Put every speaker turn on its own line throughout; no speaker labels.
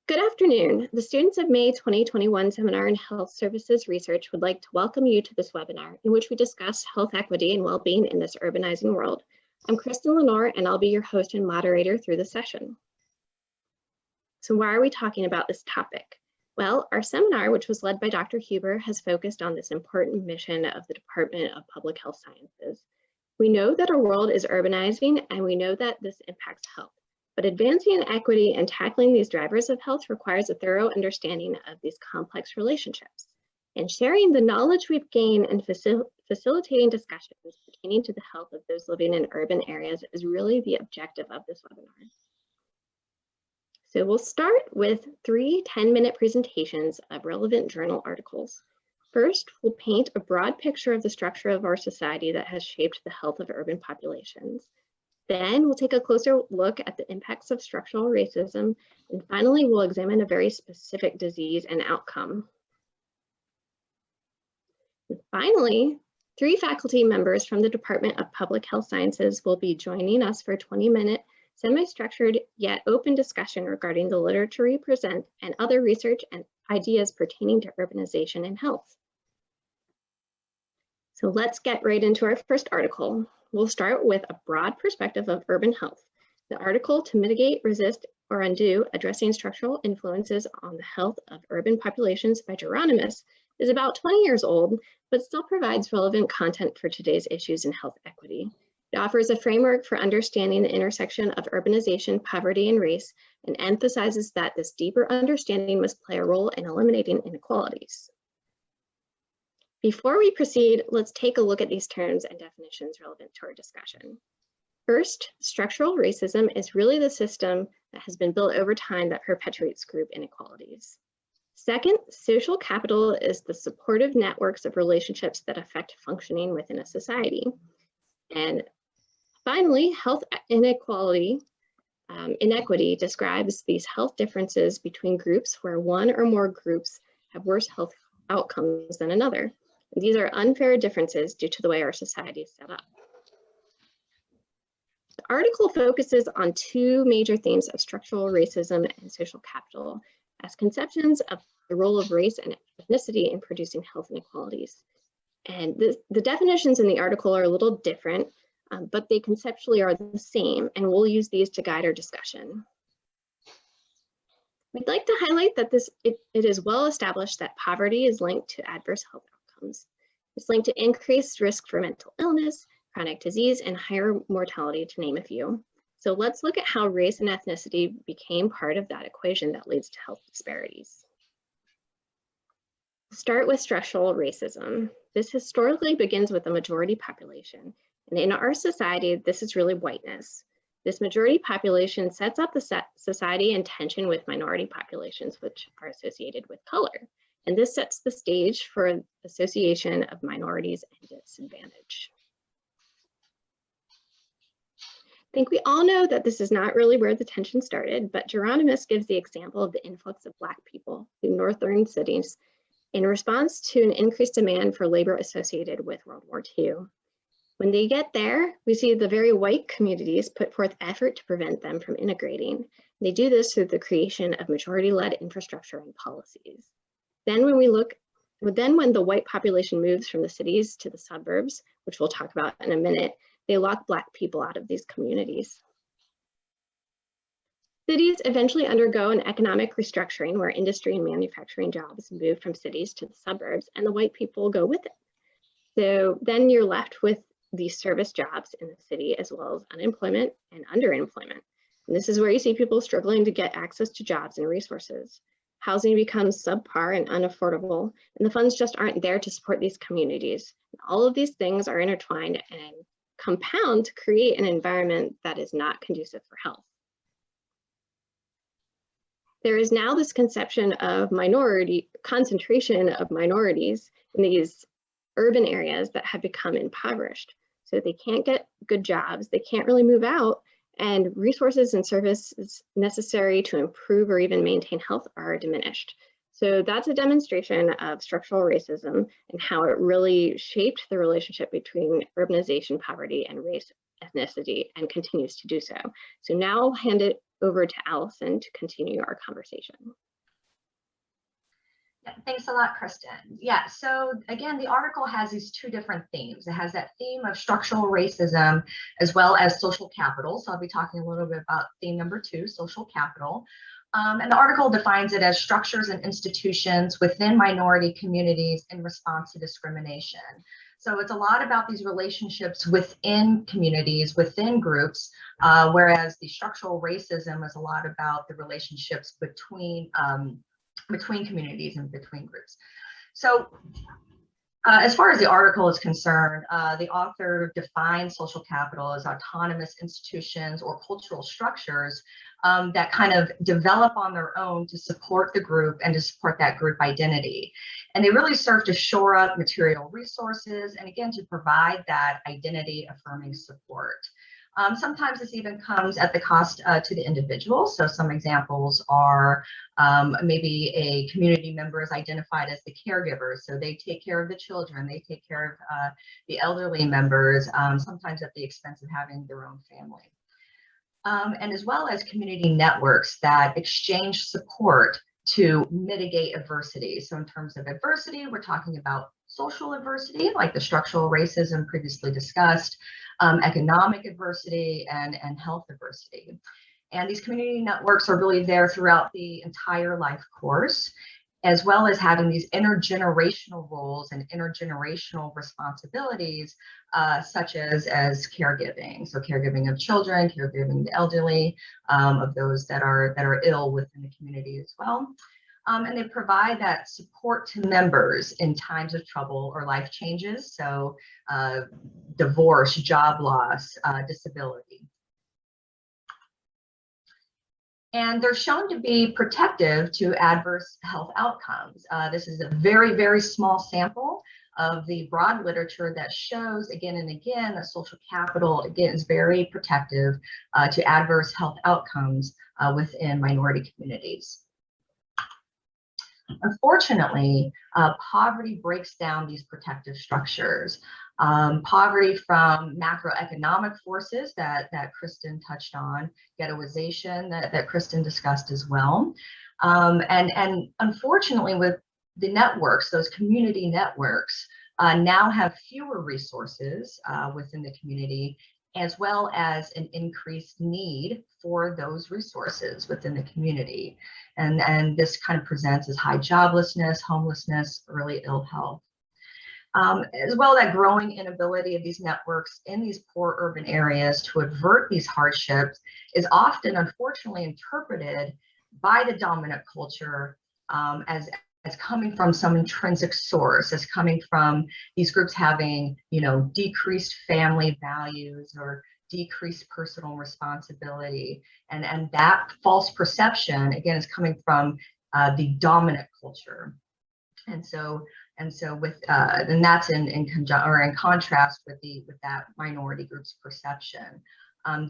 Good afternoon. The students of May 2021 Seminar in Health Services Research would like to welcome you to this webinar in which we discuss health equity and well-being in this urbanizing world. I'm Kristen Lenore and I'll be your host and moderator through the session. So why are we talking about this topic? Well, our seminar, which was led by Dr. Huber, has focused on this important mission of the Department of Public Health Sciences. We know that our world is urbanizing and we know that this impacts health. But advancing equity and tackling these drivers of health requires a thorough understanding of these complex relationships. And sharing the knowledge we've gained and facilitating discussions pertaining to the health of those living in urban areas is really the objective of this webinar. So we'll start with 3 10-minute presentations of relevant journal articles. First, we'll paint a broad picture of the structure of our society that has shaped the health of urban populations. Then we'll take a closer look at the impacts of structural racism, and finally we'll examine a very specific disease and outcome. And finally, 3 faculty members from the Department of Public Health Sciences will be joining us for a 20-minute semi-structured yet open discussion regarding the literature we present and other research and ideas pertaining to urbanization and health. So let's get right into our first article. We'll start with a broad perspective of urban health. The article, To Mitigate, Resist, or Undo, Addressing Structural Influences on the Health of Urban Populations by Geronimus, is about 20 years old, but still provides relevant content for today's issues in health equity. It offers a framework for understanding the intersection of urbanization, poverty, and race, and emphasizes that this deeper understanding must play a role in eliminating inequalities. Before we proceed, let's take a look at these terms and definitions relevant to our discussion. First, structural racism is really the system that has been built over time that perpetuates group inequalities. Second, social capital is the supportive networks of relationships that affect functioning within a society. And finally, health inequity describes these health differences between groups where one or more groups have worse health outcomes than another. These are unfair differences due to the way our society is set up. The article focuses on 2 major themes of structural racism and social capital as conceptions of the role of race and ethnicity in producing health inequalities. And the definitions in the article are a little different, but they conceptually are the same, and we'll use these to guide our discussion. We'd like to highlight that it is well established that poverty is linked to adverse health outcomes. It's linked to increased risk for mental illness, chronic disease, and higher mortality, to name a few. So let's look at how race and ethnicity became part of that equation that leads to health disparities. We'll start with structural racism. This historically begins with the majority population. And in our society, this is really whiteness. This majority population sets up the society in tension with minority populations, which are associated with color. And this sets the stage for association of minorities and disadvantage. I think we all know that this is not really where the tension started, but Geronimus gives the example of the influx of Black people in northern cities in response to an increased demand for labor associated with World War II. When they get there, we see the very white communities put forth effort to prevent them from integrating. They do this through the creation of majority-led infrastructure and policies. Then when the white population moves from the cities to the suburbs, which we'll talk about in a minute, they lock Black people out of these communities. Cities eventually undergo an economic restructuring where industry and manufacturing jobs move from cities to the suburbs, and the white people go with it. So then you're left with these service jobs in the city, as well as unemployment and underemployment. And this is where you see people struggling to get access to jobs and resources. Housing becomes subpar and unaffordable, and the funds just aren't there to support these communities. All of these things are intertwined and compound to create an environment that is not conducive for health. There is now this conception of concentration of minorities in these urban areas that have become impoverished. So they can't get good jobs, they can't really move out, and resources and services necessary to improve or even maintain health are diminished. So that's a demonstration of structural racism and how it really shaped the relationship between urbanization, poverty, and race ethnicity and continues to do so. So now I'll hand it over to Allison to continue our conversation.
Yeah, thanks a lot, Kristen. Yeah, so again, the article has these two different themes. It has that theme of structural racism as well as social capital. So I'll be talking a little bit about theme number 2, social capital. And the article defines it as structures and institutions within minority communities in response to discrimination. So it's a lot about these relationships within communities, within groups, whereas the structural racism is a lot about the relationships between communities and between groups. So as far as the article is concerned, the author defines social capital as autonomous institutions or cultural structures that kind of develop on their own to support the group and to support that group identity. And they really serve to shore up material resources and again, to provide that identity affirming support. Sometimes this even comes at the cost to the individual. So some examples are maybe a community member is identified as the caregiver. So they take care of the children, they take care of the elderly members, sometimes at the expense of having their own family. And as well as community networks that exchange support to mitigate adversity. So in terms of adversity, we're talking about social adversity, like the structural racism previously discussed, economic adversity, and health adversity. And these community networks are really there throughout the entire life course, as well as having these intergenerational roles and intergenerational responsibilities, such as caregiving. So caregiving of children, caregiving the elderly, of those that are ill within the community as well. And they provide that support to members in times of trouble or life changes. So divorce, job loss, disability. And they're shown to be protective to adverse health outcomes. This is a very, very small sample of the broad literature that shows again and again that social capital, again, is very protective to adverse health outcomes within minority communities. Unfortunately, poverty breaks down these protective structures. Poverty from macroeconomic forces that Kristen touched on, ghettoization that Kristen discussed as well. And unfortunately, with the networks, those community networks now have fewer resources within the community, as well as an increased need for those resources within the community. And this kind of presents as high joblessness, homelessness, early ill health. As well, that growing inability of these networks in these poor urban areas to avert these hardships is often, unfortunately, interpreted by the dominant culture as coming from some intrinsic source, as coming from these groups having, decreased family values or decreased personal responsibility. And that false perception, again, is coming from the dominant culture. And that's in contrast with that minority group's perception.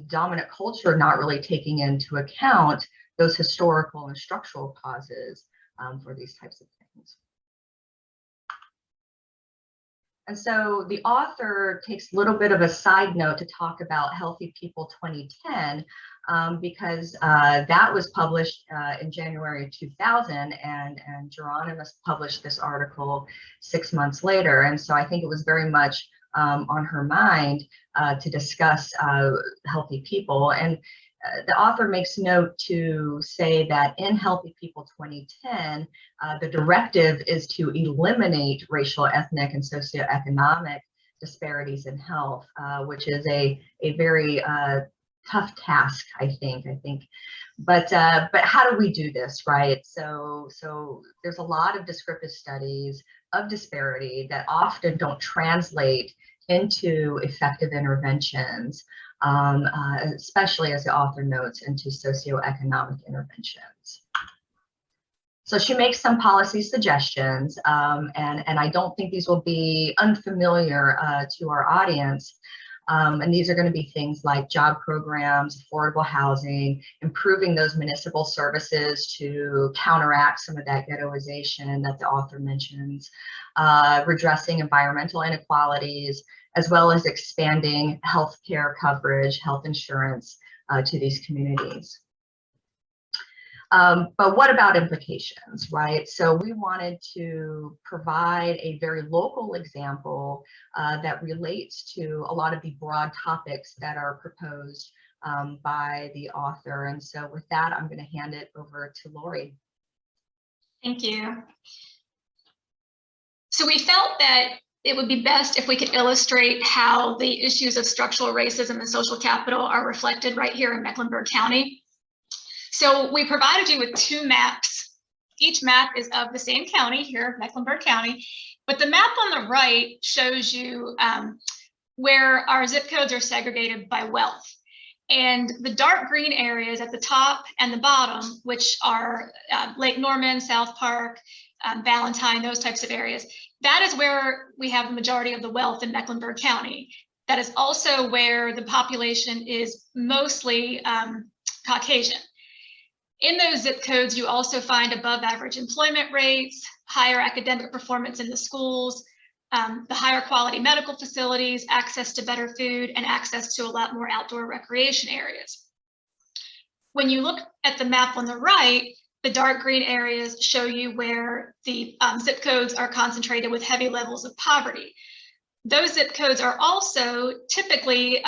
Dominant culture not really taking into account those historical and structural causes for these types of things. And so the author takes a little bit of a side note to talk about Healthy People 2010, because that was published in January 2000, and Geronimus published this article 6 months later. And so I think it was very much on her mind to discuss healthy people. And the author makes note to say that in Healthy People 2010, the directive is to eliminate racial, ethnic, and socioeconomic disparities in health, which is a very tough task, I think. But how do we do this, right? So there's a lot of descriptive studies of disparity that often don't translate into effective interventions, especially, as the author notes, into socioeconomic interventions. So she makes some policy suggestions, and I don't think these will be unfamiliar to our audience. And these are going to be things like job programs, affordable housing, improving those municipal services to counteract some of that ghettoization that the author mentions, redressing environmental inequalities, as well as expanding healthcare coverage, health insurance to these communities. But what about implications, right? So we wanted to provide a very local example that relates to a lot of the broad topics that are proposed by the author. And so with that, I'm going to hand it over to Lori.
Thank you. So we felt that it would be best if we could illustrate how the issues of structural racism and social capital are reflected right here in Mecklenburg County. So we provided you with two maps. Each map is of the same county here, Mecklenburg County, but the map on the right shows you where our zip codes are segregated by wealth. And the dark green areas at the top and the bottom, which are Lake Norman, South Park, Valentine, those types of areas, that is where we have the majority of the wealth in Mecklenburg County. That is also where the population is mostly Caucasian. In those zip codes, you also find above average employment rates, higher academic performance in the schools, the higher quality medical facilities, access to better food, and access to a lot more outdoor recreation areas. When you look at the map on the right, the dark green areas show you where the zip codes are concentrated with heavy levels of poverty. Those zip codes are also typically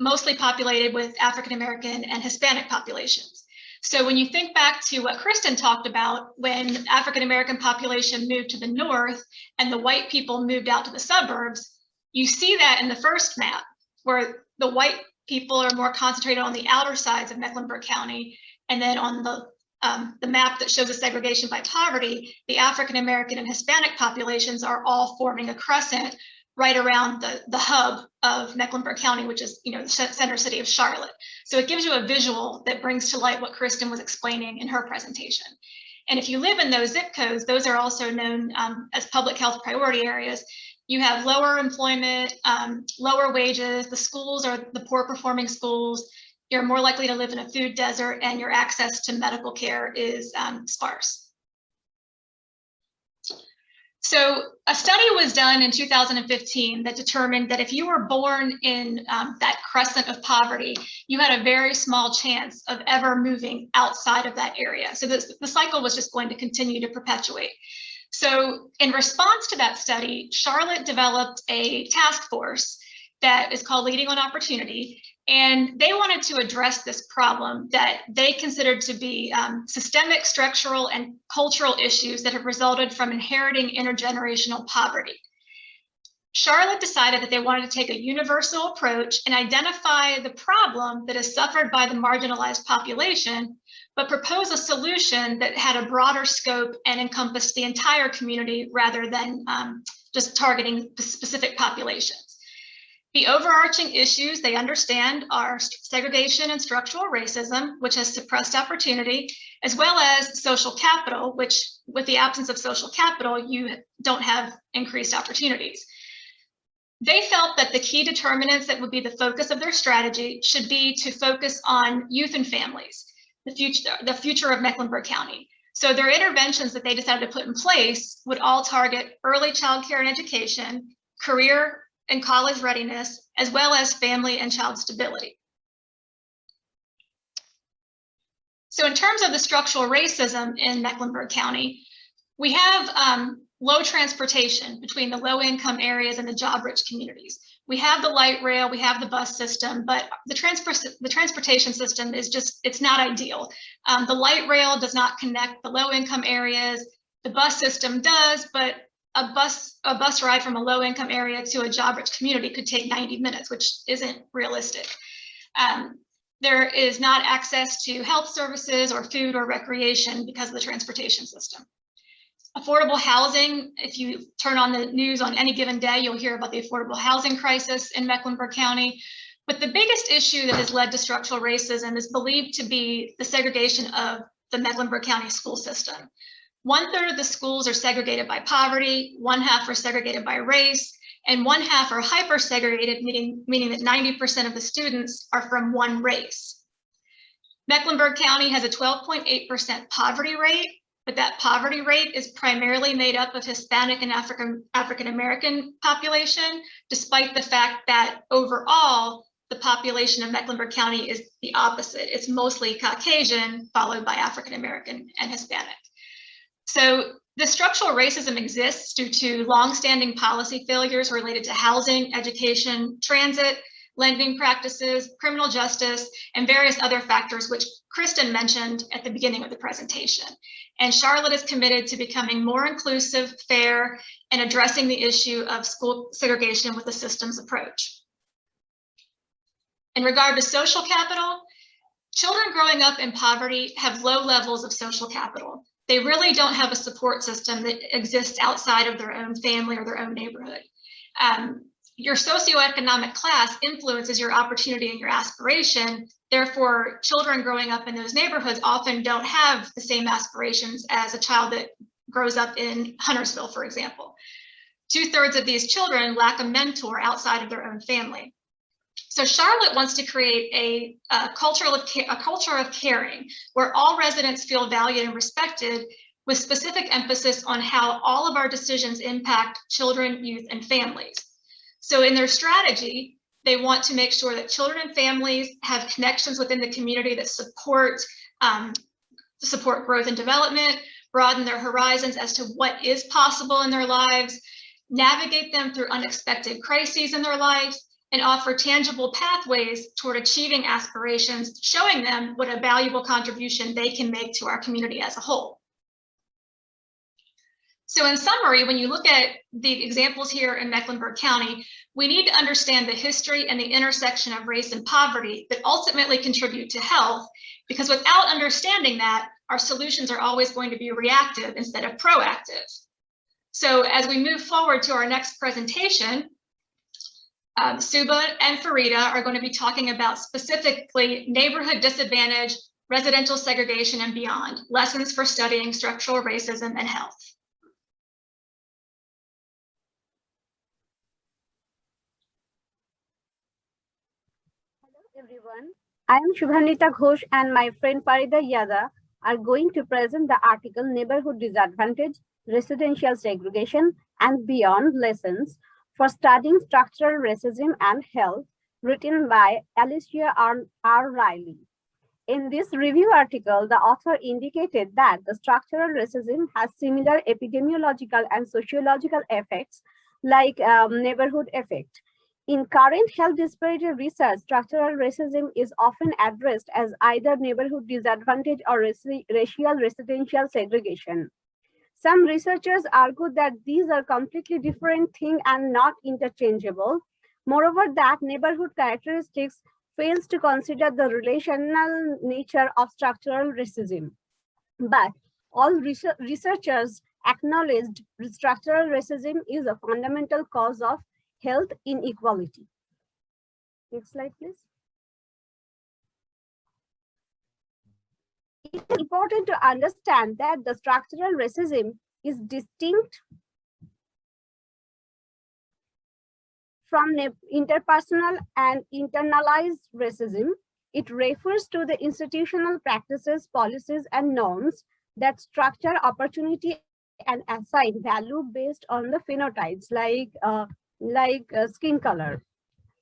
mostly populated with African American and Hispanic populations. So when you think back to what Kristen talked about, when African American population moved to the north and the white people moved out to the suburbs, you see that in the first map, where the white people are more concentrated on the outer sides of Mecklenburg County, and then on the map that shows the segregation by poverty, the African American and Hispanic populations are all forming a crescent right around the hub of Mecklenburg County, which is, the center city of Charlotte. So it gives you a visual that brings to light what Kristen was explaining in her presentation. And if you live in those zip codes, those are also known as public health priority areas. You have lower employment, lower wages, the schools are the poor performing schools, you're more likely to live in a food desert, and your access to medical care is sparse. So a study was done in 2015 that determined that if you were born in that crescent of poverty, you had a very small chance of ever moving outside of that area. So the cycle was just going to continue to perpetuate. So in response to that study, Charlotte developed a task force that is called Leading on Opportunity. And they wanted to address this problem that they considered to be systemic, structural, and cultural issues that have resulted from inheriting intergenerational poverty. Charlotte decided that they wanted to take a universal approach and identify the problem that is suffered by the marginalized population, but propose a solution that had a broader scope and encompassed the entire community rather than just targeting specific populations. The overarching issues they understand are segregation and structural racism, which has suppressed opportunity, as well as social capital, which with the absence of social capital, you don't have increased opportunities. They felt that the key determinants that would be the focus of their strategy should be to focus on youth and families, the future of Mecklenburg County. So their interventions that they decided to put in place would all target early child care and education, career and college readiness, as well as family and child stability. So in terms of the structural racism in Mecklenburg County, we have low transportation between the low income areas and the job rich communities. We have the light rail, we have the bus system, but the transportation system is just, it's not ideal. The light rail does not connect the low income areas. The bus system does, but a bus ride from a low income area to a job rich community could take 90 minutes, which isn't realistic. There is not access to health services or food or recreation because of the transportation system. Affordable housing, if you turn on the news on any given day, you'll hear about the affordable housing crisis in Mecklenburg County. But the biggest issue that has led to structural racism is believed to be the segregation of the Mecklenburg County school system. 1/3 of the schools are segregated by poverty, 1/2 are segregated by race, and 1/2 are hyper-segregated, meaning that 90% of the students are from one race. Mecklenburg County has a 12.8% poverty rate, but that poverty rate is primarily made up of Hispanic and African American population, despite the fact that overall, the population of Mecklenburg County is the opposite. It's mostly Caucasian, followed by African American and Hispanic. So the structural racism exists due to longstanding policy failures related to housing, education, transit, lending practices, criminal justice, and various other factors, which Kristen mentioned at the beginning of the presentation. And Charlotte is committed to becoming more inclusive, fair, and addressing the issue of school segregation with a systems approach. In regard to social capital, children growing up in poverty have low levels of social capital. They really don't have a support system that exists outside of their own family or their own neighborhood. Your socioeconomic class influences your opportunity and your aspiration. Therefore, children growing up in those neighborhoods often don't have the same aspirations as a child that grows up in Huntersville, for example. 2/3 of these children lack a mentor outside of their own family. So Charlotte wants to create a culture of caring, where all residents feel valued and respected, with specific emphasis on how all of our decisions impact children, youth, and families. So in their strategy, they want to make sure that children and families have connections within the community that support growth and development, broaden their horizons as to what is possible in their lives, navigate them through unexpected crises in their lives, and offer tangible pathways toward achieving aspirations, showing them what a valuable contribution they can make to our community as a whole. So in summary, when you look at the examples here in Mecklenburg County, we need to understand the history and the intersection of race and poverty that ultimately contribute to health, because without understanding that, our solutions are always going to be reactive instead of proactive. So as we move forward to our next presentation, Suba and Farida are going to be talking about specifically neighborhood disadvantage, residential segregation, and beyond, lessons for studying structural racism and health.
Everyone, I am Shubhanita Ghosh and my friend Farida Yada are going to present the article Neighborhood Disadvantage, Residential Segregation and Beyond Lessons for Studying Structural Racism and Health, written by Alicia R. Riley. In this review article, the author indicated that the structural racism has similar epidemiological and sociological effects like neighborhood effect. In current health disparity research, structural racism is often addressed as either neighborhood disadvantage or racial residential segregation. Some researchers argue that these are completely different things and not interchangeable. Moreover, that neighborhood characteristics fails to consider the relational nature of structural racism. But all researchers acknowledged structural racism is a fundamental cause of health inequality. Next slide, please. It is important to understand that the structural racism is distinct from interpersonal and internalized racism. It refers to the institutional practices, policies, and norms that structure opportunity and assign value based on the phenotypes like skin color.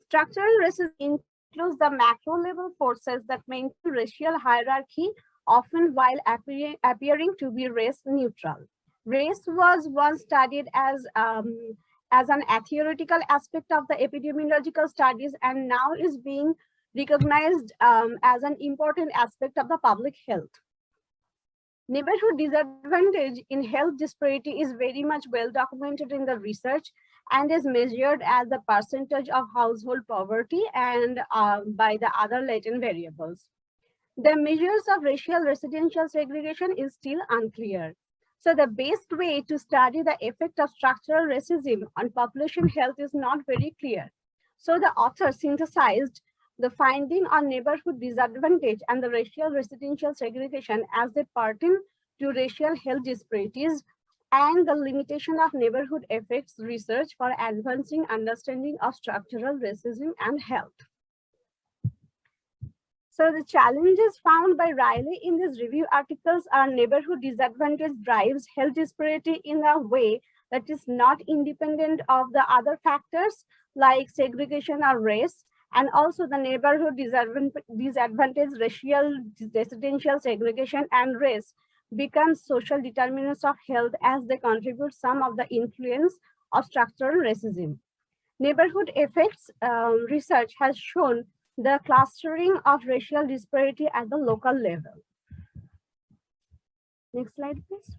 Structural racism includes the macro level forces that maintain racial hierarchy, often while appearing to be race neutral. Race was once studied as an theoretical aspect of the epidemiological studies and now is being recognized as an important aspect of the public health. Neighborhood disadvantage in health disparity is very much well documented in the research and is measured as the percentage of household poverty and by the other latent variables. The measures of racial residential segregation is still unclear. So the best way to study the effect of structural racism on population health is not very clear. So the author synthesized the finding on neighborhood disadvantage and the racial residential segregation as they pertain to racial health disparities and the limitation of neighborhood effects research for advancing understanding of structural racism and health. So the challenges found by Riley in these review articles are neighborhood disadvantage drives health disparity in a way that is not independent of the other factors like segregation or race, and also the neighborhood disadvantage, racial, residential segregation, and race becomes social determinants of health as they contribute some of the influence of structural racism. Neighborhood effects research has shown the clustering of racial disparity at the local level. Next slide, please.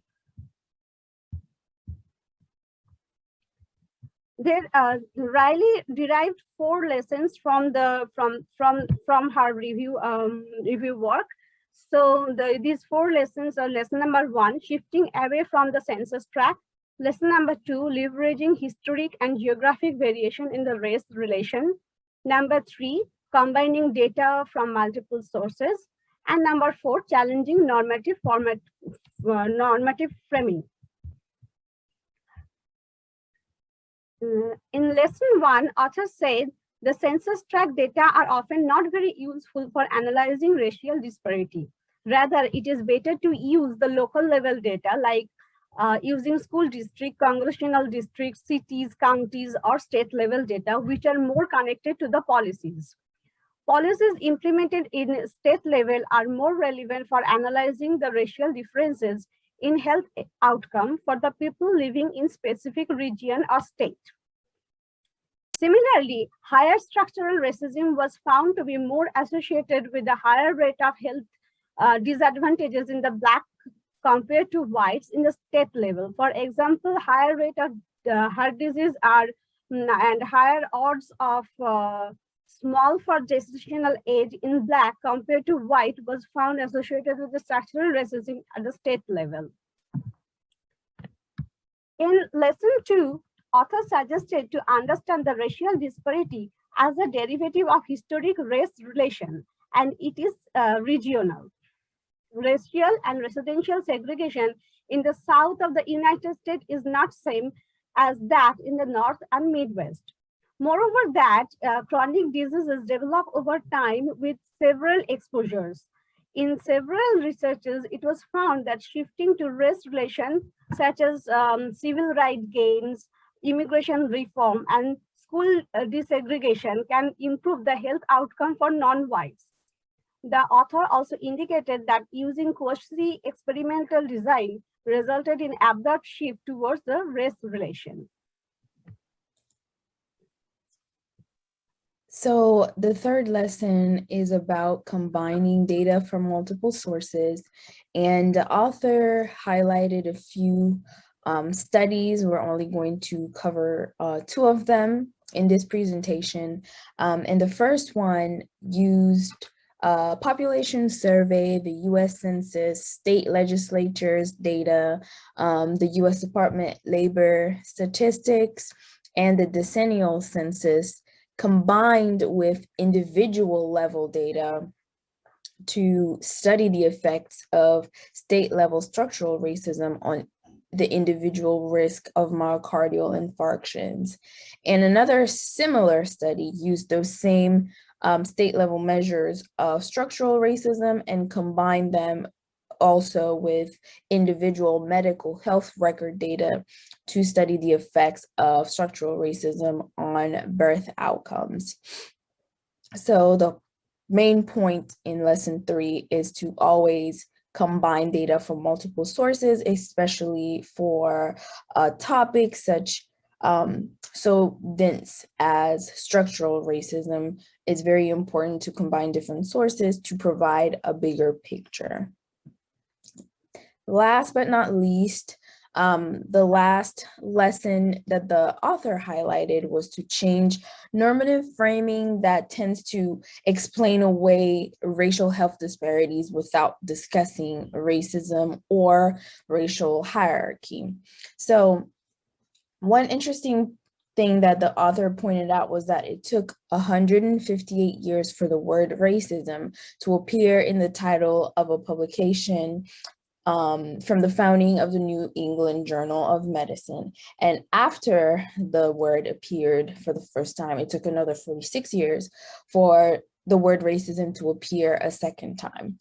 Riley derived 4 lessons from her review work. So these 4 lessons are: lesson number 1, shifting away from the census tract; lesson number 2, leveraging historic and geographic variation in the race relation; number 3, combining data from multiple sources; and number 4, challenging normative framing. In lesson 1, authors said the census tract data are often not very useful for analyzing racial disparity. Rather, it is better to use the local level data like using school district, congressional districts, cities, counties, or state level data, which are more connected to the policies. Policies implemented in state level are more relevant for analyzing the racial differences in health outcome for the people living in specific region or state. Similarly, higher structural racism was found to be more associated with the higher rate of health disadvantages in the Black compared to whites in the state level. For example, higher rate of heart disease and higher odds of small for gestational age in Black compared to white was found associated with the structural racism at the state level. In lesson 2, authors suggested to understand the racial disparity as a derivative of historic race relation, and it is regional. Racial and residential segregation in the south of the United States is not same as that in the north and Midwest. Moreover, that chronic diseases develop over time with several exposures. In several researches, it was found that shifting to race relation, such as civil rights gains, immigration reform, and school desegregation can improve the health outcome for non-whites. The author also indicated that using quasi-experimental design resulted in abrupt shift towards the race relation.
So the third lesson is about combining data from multiple sources, and the author highlighted a few studies. We're only going to cover 2 of them in this presentation. And the first one used population survey, the US Census, state legislatures data, the US Department Labor Statistics, and the decennial census, combined with individual level data to study the effects of state level structural racism on the individual risk of myocardial infarctions. And another similar study used those same state level measures of structural racism and combined them also with individual medical health record data to study the effects of structural racism on birth outcomes. So the main point in lesson 3 is to always combine data from multiple sources, especially for topics such so dense as structural racism. It's very important to combine different sources to provide a bigger picture. Last but not least, the last lesson that the author highlighted was to change normative framing that tends to explain away racial health disparities without discussing racism or racial hierarchy. So one interesting thing that the author pointed out was that it took 158 years for the word racism to appear in the title of a publication from the founding of the New England Journal of Medicine. And after the word appeared for the first time, it took another 46 years for the word racism to appear a second time.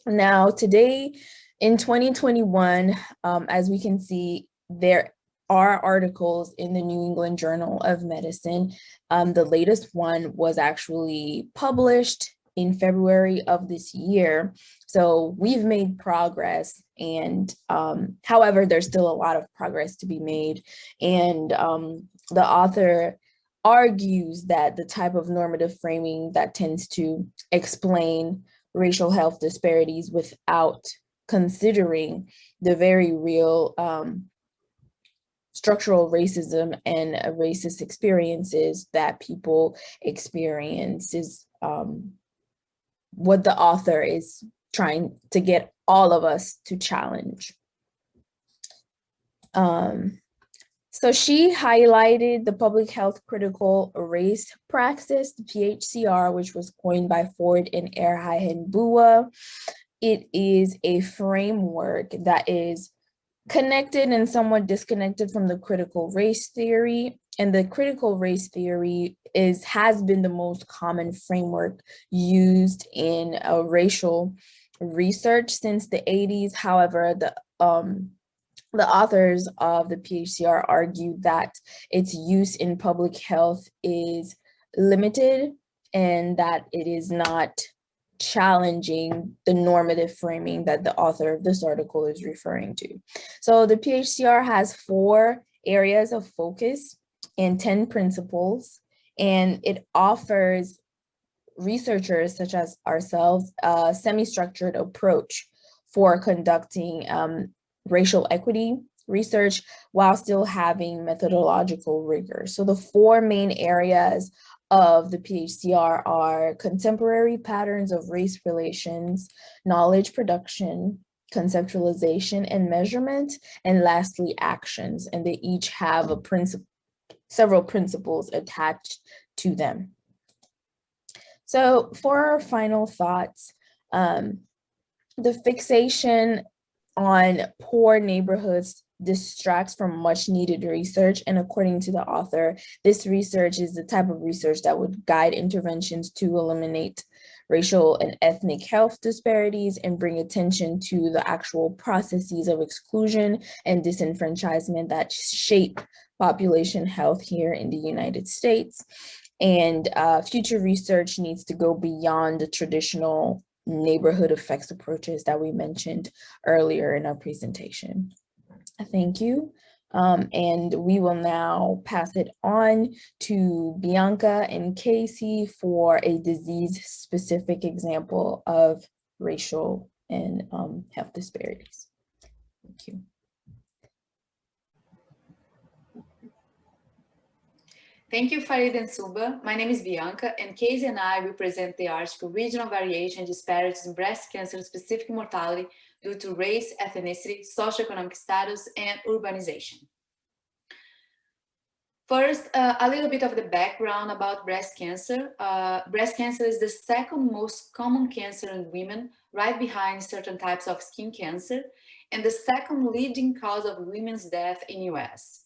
Now, today in 2021, as we can see, there are articles in the New England Journal of Medicine. The latest one was actually published in February of this year. So we've made progress, and however, there's still a lot of progress to be made. And the author argues that the type of normative framing that tends to explain racial health disparities without considering the very real structural racism and racist experiences that people experience is what the author is trying to get all of us to challenge. So she highlighted the public health critical race praxis, the PHCR, which was coined by Ford and Erhagen-Bua. It is a framework that is connected and somewhat disconnected from the critical race theory. And the critical race theory has been the most common framework used in racial research since the 80s. However, the authors of the PHCR argue that its use in public health is limited and that it is not challenging the normative framing that the author of this article is referring to. So the PHCR has 4 areas of focus and 10 principles, and it offers researchers such as ourselves a semi-structured approach for conducting racial equity research while still having methodological rigor. So the 4 main areas of the PHCR are contemporary patterns of race relations, knowledge production, conceptualization and measurement, and lastly, actions. And they each have several principles attached to them. So for our final thoughts, the fixation on poor neighborhoods distracts from much needed research. And according to the author, this research is the type of research that would guide interventions to eliminate racial and ethnic health disparities and bring attention to the actual processes of exclusion and disenfranchisement that shape population health here in the United States. And future research needs to go beyond the traditional neighborhood effects approaches that we mentioned earlier in our presentation. Thank you. And we will now pass it on to Bianca and Casey for a disease-specific example of racial and health disparities. Thank you.
Thank you, Farid and Suba. My name is Bianca, and Casey and I will present the article Regional Variation, Disparities in Breast Cancer-Specific Mortality Due to Race, Ethnicity, Socioeconomic Status, and Urbanization. First, a little bit of the background about breast cancer. Breast cancer is the second most common cancer in women, right behind certain types of skin cancer, and the second leading cause of women's death in US.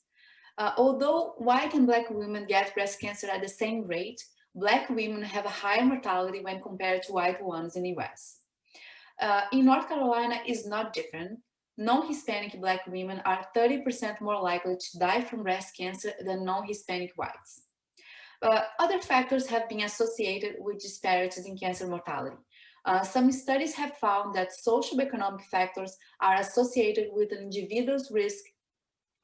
Although white and Black women get breast cancer at the same rate, Black women have a higher mortality when compared to white ones in the US. In North Carolina, it's not different. Non-Hispanic Black women are 30% more likely to die from breast cancer than non-Hispanic whites. Other factors have been associated with disparities in cancer mortality. Some studies have found that socio-economic factors are associated with an individual's risk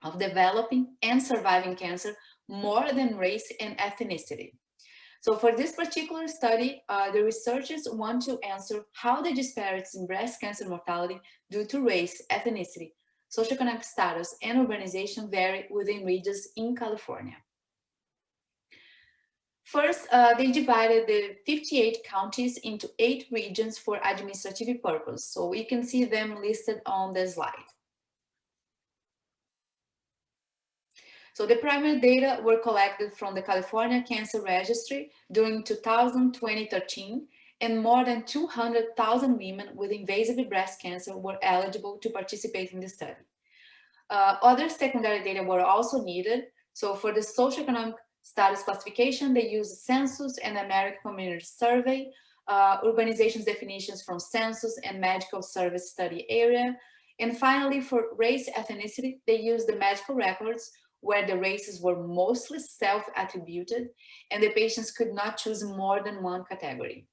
of developing and surviving cancer more than race and ethnicity. So for this particular study, the researchers want to answer how the disparities in breast cancer mortality due to race, ethnicity, socioeconomic status, and urbanization vary within regions in California. First, they divided the 58 counties into 8 regions for administrative purpose. So you can see them listed on the slide. So the primary data were collected from the California Cancer Registry during 2013, and more than 200,000 women with invasive breast cancer were eligible to participate in the study. Other secondary data were also needed. So for the socioeconomic status classification, they used census and American Community Survey, urbanization's definitions from census and medical service study area. And finally, for race ethnicity, they used the medical records where the races were mostly self-attributed and the patients could not choose more than one category.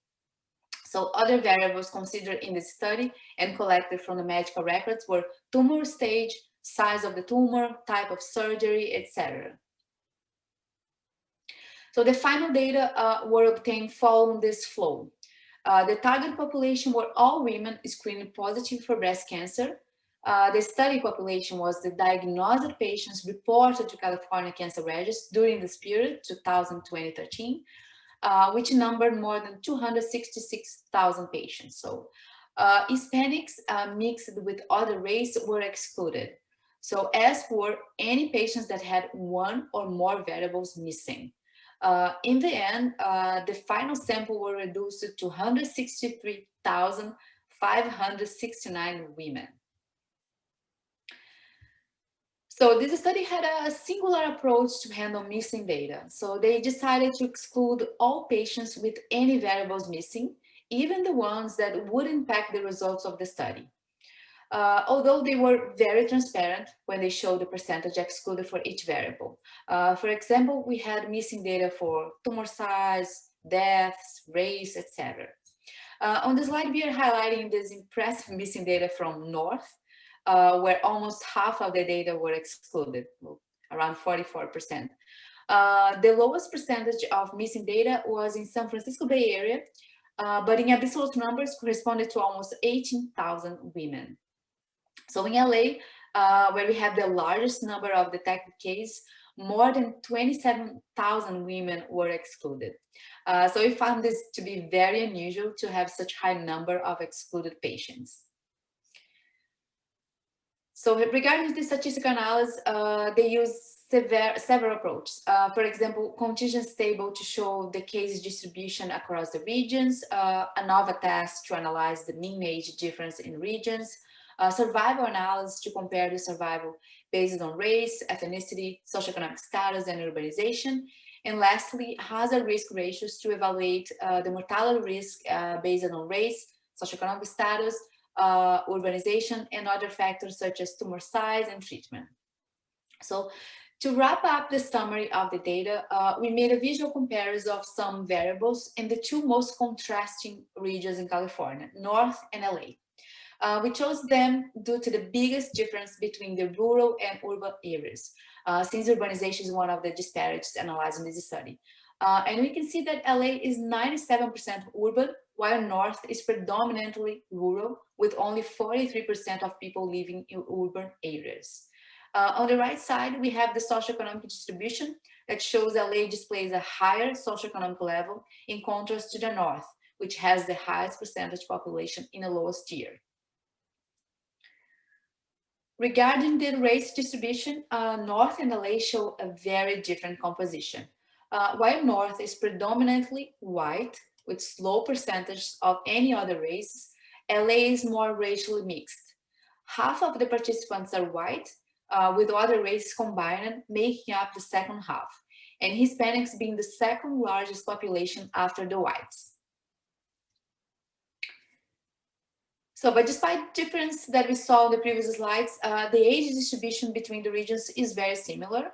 So other variables considered in the study and collected from the medical records were tumor stage, size of the tumor, type of surgery, etc. So the final data were obtained following this flow. The target population were all women screened positive for breast cancer. The study population was the diagnosed patients reported to California Cancer Registry during this period, 2020-13, which numbered more than 266,000 patients. So Hispanics mixed with other race were excluded. So as for any patients that had one or more variables missing. In the end, the final sample were reduced to 263,569 women. So this study had a singular approach to handle missing data. So they decided to exclude all patients with any variables missing, even the ones that would impact the results of the study. Although they were very transparent when they showed the percentage excluded for each variable. For example, we had missing data for tumor size, deaths, race, etc. On the slide, we are highlighting this impressive missing data from North, where almost half of the data were excluded, around 44%. The lowest percentage of missing data was in San Francisco Bay Area, but in absolute numbers corresponded to almost 18,000 women. So in LA, where we have the largest number of detected cases, more than 27,000 women were excluded. So we found this to be very unusual to have such high number of excluded patients. So regarding the statistical analysis, they use several approaches. For example, contingent table to show the case distribution across the regions, ANOVA test to analyze the mean age difference in regions, survival analysis to compare the survival based on race, ethnicity, socioeconomic status, and urbanization. And lastly, hazard risk ratios to evaluate the mortality risk based on race, socioeconomic status, urbanization, and other factors such as tumor size and treatment. So to wrap up the summary of the data, we made a visual comparison of some variables in the two most contrasting regions in California, North and LA. We chose them due to the biggest difference between the rural and urban areas, since urbanization is one of the disparities analyzed in this study. And we can see that LA is 97% urban, while North is predominantly rural, with only 43% of people living in urban areas. On the right side, we have the socioeconomic distribution that shows LA displays a higher socioeconomic level in contrast to the North, which has the highest percentage population in the lowest tier. Regarding the race distribution, North and LA show a very different composition. While North is predominantly white, with low percentages of any other race, LA is more racially mixed. Half of the participants are white, with other races combined, making up the second half, and Hispanics being the second largest population after the whites. So, but despite the difference that we saw in the previous slides, the age distribution between the regions is very similar.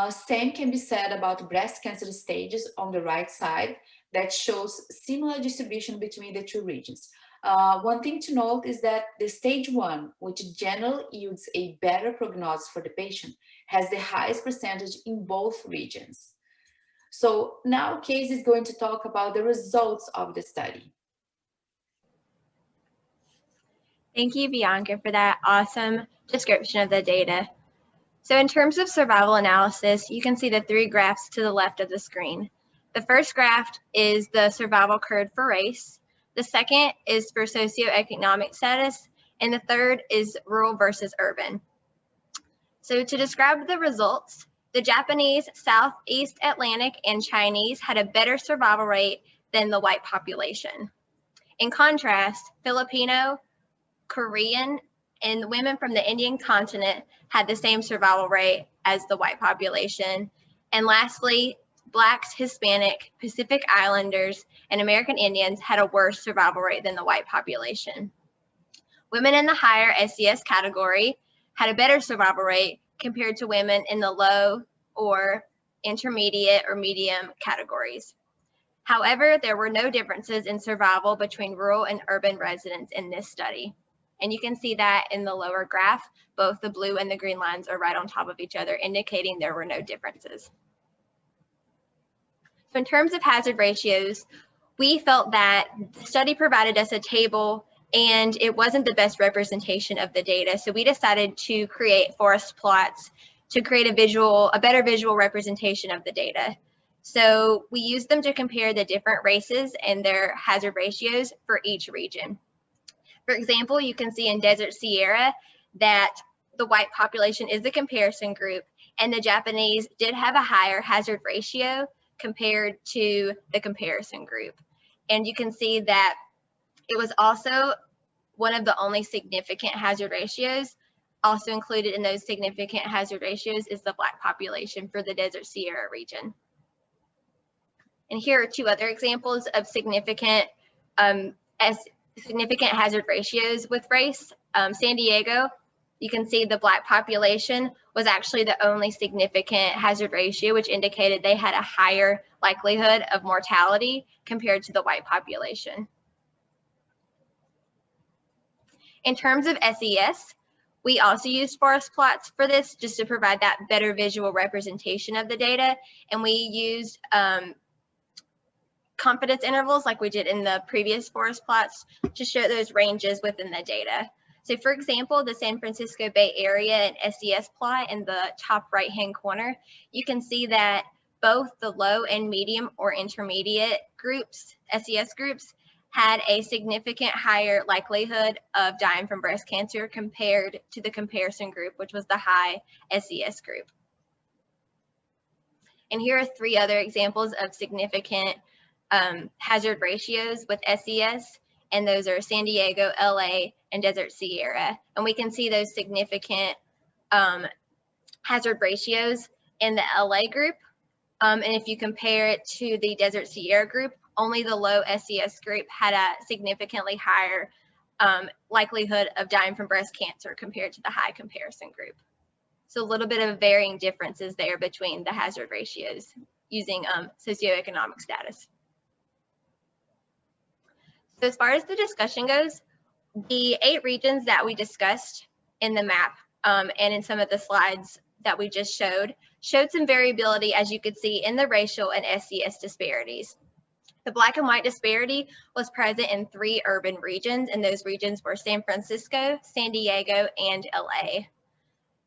Same can be said about breast cancer stages on the right side that shows similar distribution between the two regions. One thing to note is that the stage 1, which generally yields a better prognosis for the patient, has the highest percentage in both regions. So now Casey is going to talk about the results of the study.
Thank you, Bianca, for that awesome description of the data. So in terms of survival analysis, you can see the 3 graphs to the left of the screen. The first graph is the survival curve for race. The second is for socioeconomic status. And the third is rural versus urban. So to describe the results, the Japanese, Southeast Atlantic, and Chinese had a better survival rate than the white population. In contrast, Filipino, Korean, and women from the Indian continent had the same survival rate as the white population. And lastly, Blacks, Hispanic, Pacific Islanders, and American Indians had a worse survival rate than the white population. Women in the higher SES category had a better survival rate compared to women in the low or intermediate or medium categories. However, there were no differences in survival between rural and urban residents in this study. And you can see that in the lower graph, both the blue and the green lines are right on top of each other, indicating there were no differences. So in terms of hazard ratios, we felt that the study provided us a table and it wasn't the best representation of the data. So we decided to create forest plots to create a better visual representation of the data. So we used them to compare the different races and their hazard ratios for each region. For example, you can see in Desert Sierra that the white population is the comparison group, and the Japanese did have a higher hazard ratio compared to the comparison group. And you can see that it was also one of the only significant hazard ratios. Also included in those significant hazard ratios is the Black population for the Desert Sierra region. And here are two other examples of significant hazard ratios with race. San Diego, you can see the Black population was actually the only significant hazard ratio, which indicated they had a higher likelihood of mortality compared to the white population. In terms of SES, we also used forest plots for this just to provide that better visual representation of the data. And we used confidence intervals like we did in the previous forest plots to show those ranges within the data. So for example, the San Francisco Bay Area and SES plot in the top right-hand corner, you can see that both the low and medium or intermediate groups, SES groups, had a significant higher likelihood of dying from breast cancer compared to the comparison group, which was the high SES group. And here are three other examples of significant hazard ratios with SES, and those are San Diego, LA, and Desert Sierra. And we can see those significant hazard ratios in the LA group. And if you compare it to the Desert Sierra group, only the low SES group had a significantly higher likelihood of dying from breast cancer compared to the high comparison group. So a little bit of varying differences there between the hazard ratios using socioeconomic status. So as far as the discussion goes, the 8 regions that we discussed in the map and in some of the slides that we just showed some variability, as you could see, in the racial and SES disparities. The Black and white disparity was present in 3 urban regions, and those regions were San Francisco, San Diego, and LA.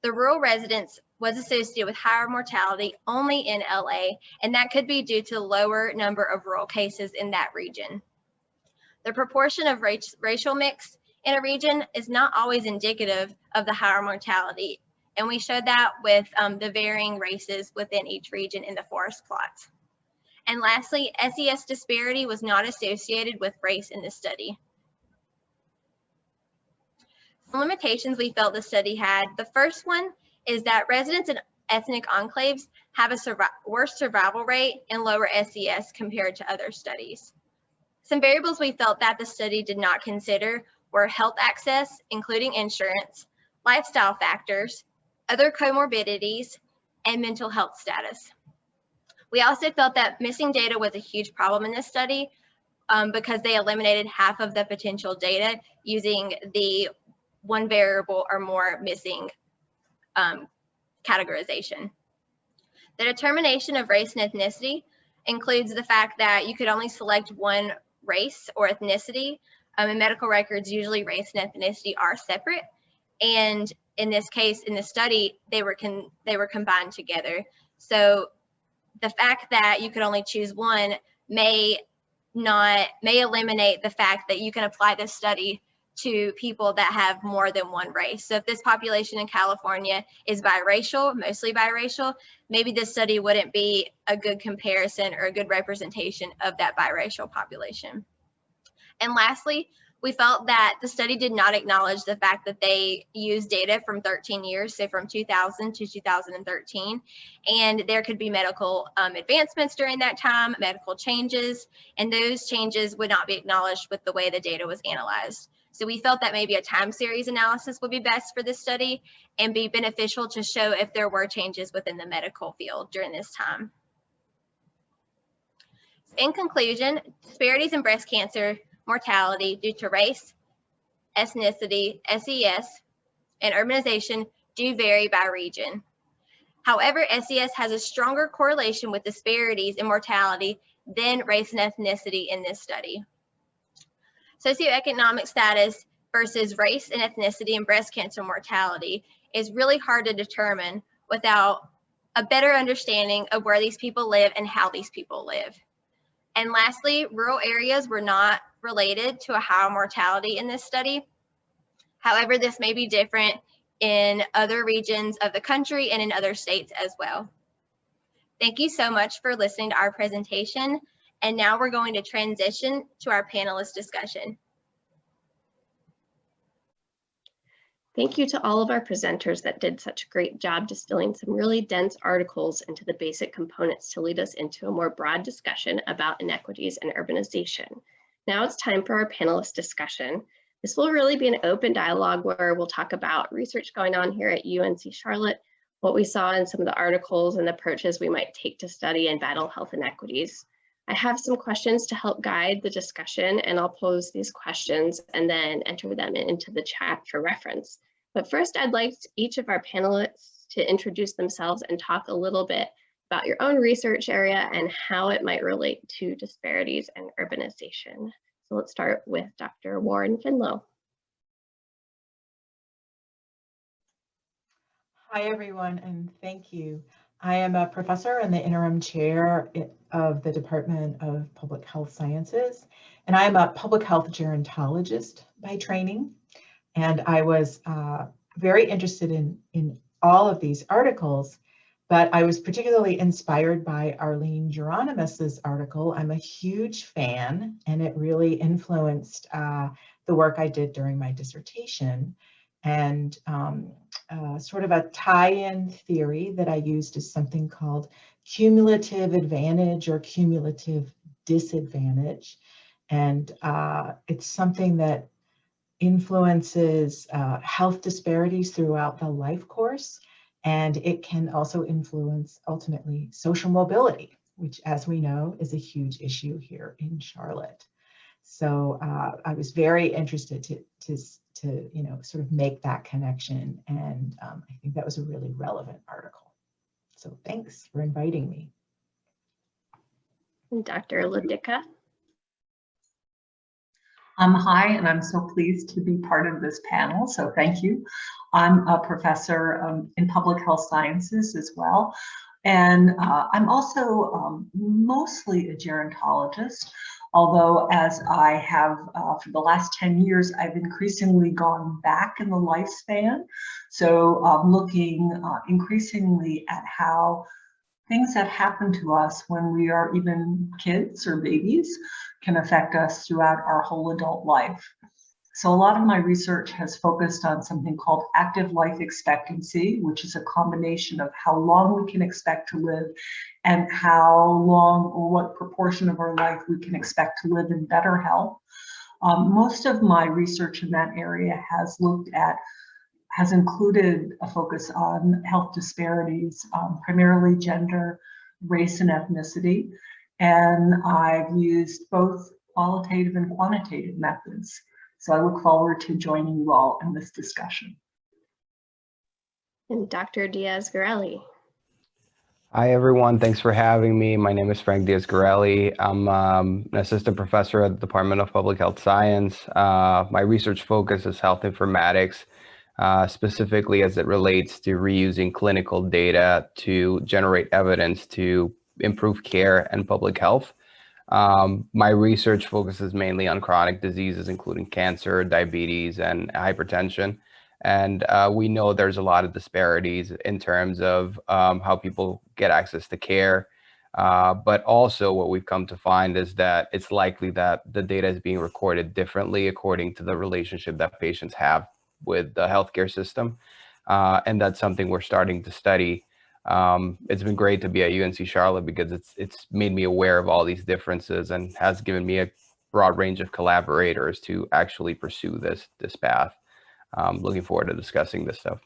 The rural residents was associated with higher mortality only in LA, and that could be due to the lower number of rural cases in that region. The proportion of racial mix in a region is not always indicative of the higher mortality, and we showed that with the varying races within each region in the forest plots. And lastly, SES disparity was not associated with race in the study. Some limitations we felt the study had. The first one is that residents in ethnic enclaves have a worse survival rate and lower SES compared to other studies. Some variables we felt that the study did not consider were health access, including insurance, lifestyle factors, other comorbidities, and mental health status. We also felt that missing data was a huge problem in this study because they eliminated half of the potential data using the one variable or more missing categorization. The determination of race and ethnicity includes the fact that you could only select one race or ethnicity. In medical records, usually race and ethnicity are separate. And in this case, in the study, they were combined together. So the fact that you could only choose one may eliminate the fact that you can apply this study to people that have more than one race. So if this population in California is biracial, mostly biracial, maybe this study wouldn't be a good comparison or a good representation of that biracial population. And lastly, we felt that the study did not acknowledge the fact that they used data from 13 years, so from 2000 to 2013, and there could be medical advancements during that time, medical changes, and those changes would not be acknowledged with the way the data was analyzed. So we felt that maybe a time series analysis would be best for this study and be beneficial to show if there were changes within the medical field during this time. In conclusion, disparities in breast cancer mortality due to race, ethnicity, SES, and urbanization do vary by region. However, SES has a stronger correlation with disparities in mortality than race and ethnicity in this study. Socioeconomic status versus race and ethnicity in breast cancer mortality is really hard to determine without a better understanding of where these people live and how these people live. And lastly, rural areas were not related to a higher mortality in this study. However, this may be different in other regions of the country and in other states as well. Thank you so much for listening to our presentation. And now we're going to transition to our panelist discussion.
Thank you to all of our presenters that did such a great job distilling some really dense articles into the basic components to lead us into a more broad discussion about inequities and urbanization. Now it's time for our panelist discussion. This will really be an open dialogue where we'll talk about research going on here at UNC Charlotte, what we saw in some of the articles and approaches we might take to study and battle health inequities. I have some questions to help guide the discussion, and I'll pose these questions and then enter them into the chat for reference. But first, I'd like each of our panelists to introduce themselves and talk a little bit about your own research area and how it might relate to disparities and urbanization. So let's start with Dr. Warren Finlow.
Hi, everyone, and thank you. I am a professor and the interim chair of the Department of Public Health Sciences, and I am a public health gerontologist by training. And I was very interested in all of these articles, but I was particularly inspired by Arlene Geronimus's article. I'm a huge fan, and it really influenced the work I did during my dissertation. And sort of a tie-in theory that I used is something called cumulative advantage or cumulative disadvantage. And it's something that influences health disparities throughout the life course. And it can also influence ultimately social mobility, which, as we know, is a huge issue here in Charlotte. So I was very interested to sort of make that connection, and I think that was a really relevant article. So thanks for inviting me.
And Dr. Ladika.
Hi, and I'm so pleased to be part of this panel, so thank you. I'm a professor in public health sciences as well, and I'm also mostly a gerontologist, although as I have for the last 10 years, I've increasingly gone back in the lifespan. So looking increasingly at how things that happen to us when we are even kids or babies can affect us throughout our whole adult life. So a lot of my research has focused on something called active life expectancy, which is a combination of how long we can expect to live and how long or what proportion of our life we can expect to live in better health. Most of my research in that area has included a focus on health disparities, primarily gender, race, and ethnicity. And I've used both qualitative and quantitative methods. So I look forward to joining you all in this discussion.
And Dr. Diaz-Garelli.
Hi, everyone. Thanks for having me. My name is Frank Diaz-Garelli. I'm an assistant professor at the Department of Public Health Science. My research focus is health informatics, specifically as it relates to reusing clinical data to generate evidence to improve care and public health. My research focuses mainly on chronic diseases, including cancer, diabetes, and hypertension. And we know there's a lot of disparities in terms of how people get access to care, But also what we've come to find is that it's likely that the data is being recorded differently according to the relationship that patients have with the healthcare system. And that's something we're starting to study. It's been great to be at UNC Charlotte because it's made me aware of all these differences and has given me a broad range of collaborators to actually pursue this path. Looking forward to discussing this stuff.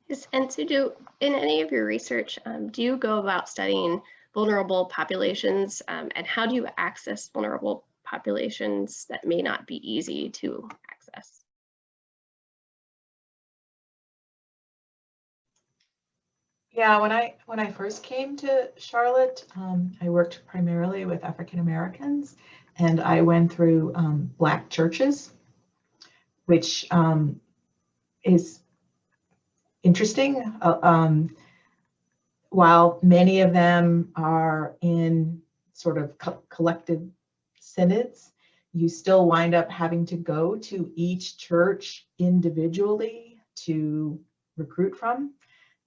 Yes, and so in any of your research, do you go about studying vulnerable populations, and how do you access vulnerable populations that may not be easy to access?
Yeah, when I first came to Charlotte, I worked primarily with African Americans, and I went through Black churches, which is interesting. While many of them are in sort of collective synods, you still wind up having to go to each church individually to recruit from.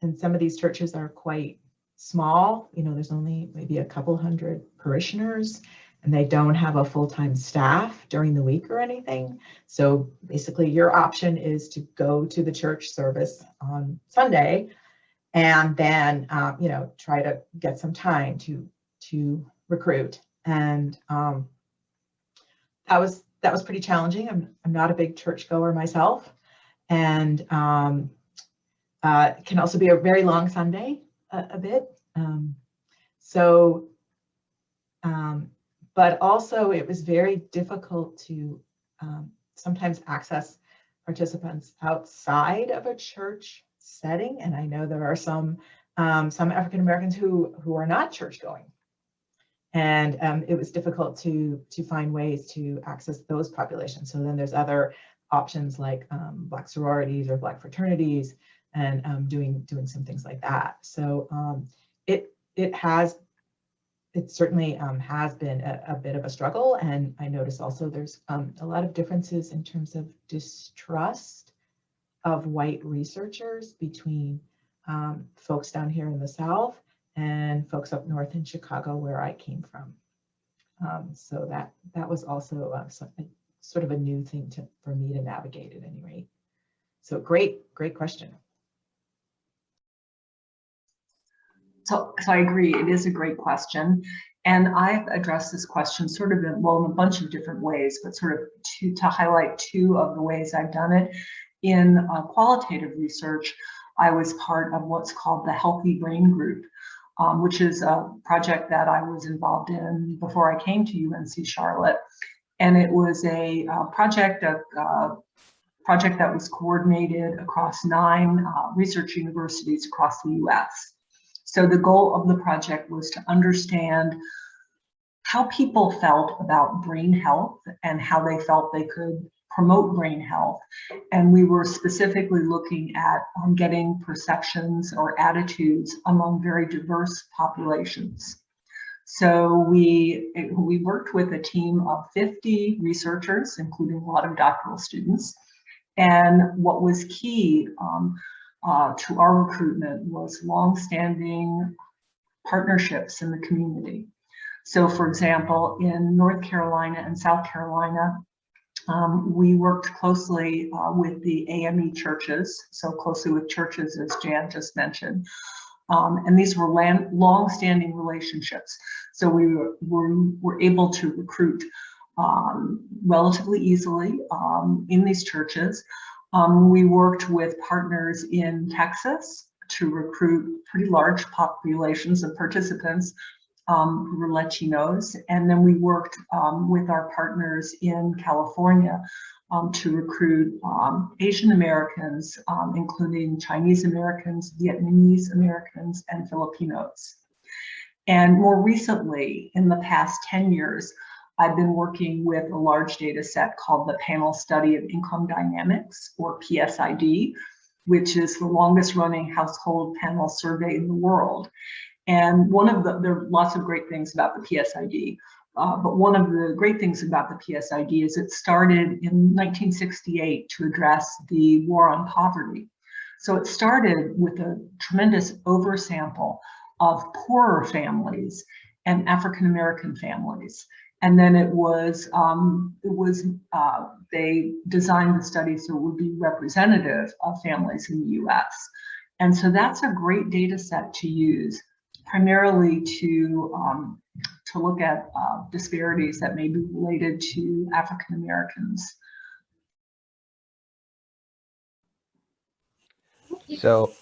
And some of these churches are quite small. You know, there's only maybe a couple hundred parishioners, and they don't have a full-time staff during the week or anything. So basically your option is to go to the church service on Sunday and then, you know, try to get some time to recruit. And that was pretty challenging. I'm not a big churchgoer myself, and it can also be a very long Sunday, a bit. But also it was very difficult to sometimes access participants outside of a church setting. And I know there are some African Americans who are not church going. And it was difficult to find ways to access those populations. So then there's other options like Black sororities or Black fraternities, and doing some things like that. So it certainly has been a bit of a struggle. And I notice also there's a lot of differences in terms of distrust of white researchers between folks down here in the South and folks up north in Chicago, where I came from. So that was also sort of a new thing for me to navigate at any rate. So great question.
So I agree, it is a great question. And I've addressed this question sort of in a bunch of different ways, but sort of to highlight two of the ways I've done it. In qualitative research, I was part of what's called the Healthy Brain Group, which is a project that I was involved in before I came to UNC Charlotte. And it was a project that was coordinated across 9 research universities across the US. So the goal of the project was to understand how people felt about brain health and how they felt they could promote brain health. And we were specifically looking at getting perceptions or attitudes among very diverse populations. So we worked with a team of 50 researchers, including a lot of doctoral students. And what was key to our recruitment was long-standing partnerships in the community. So for example, in North Carolina and South Carolina, we worked closely with the AME churches, so closely with churches, as Jan just mentioned. And these were long-standing relationships. So we were able to recruit relatively easily in these churches. We worked with partners in Texas to recruit pretty large populations of participants who were Latinos. And then we worked with our partners in California to recruit Asian Americans, including Chinese Americans, Vietnamese Americans, and Filipinos. And more recently, in the past 10 years, I've been working with a large data set called the Panel Study of Income Dynamics, or PSID, which is the longest running household panel survey in the world. And there are lots of great things about the PSID, but one of the great things about the PSID is it started in 1968 to address the war on poverty. So it started with a tremendous oversample of poorer families and African American families. And then they designed the study so it would be representative of families in the US. And so that's a great data set to use, primarily to look at disparities that may be related to African Americans.
So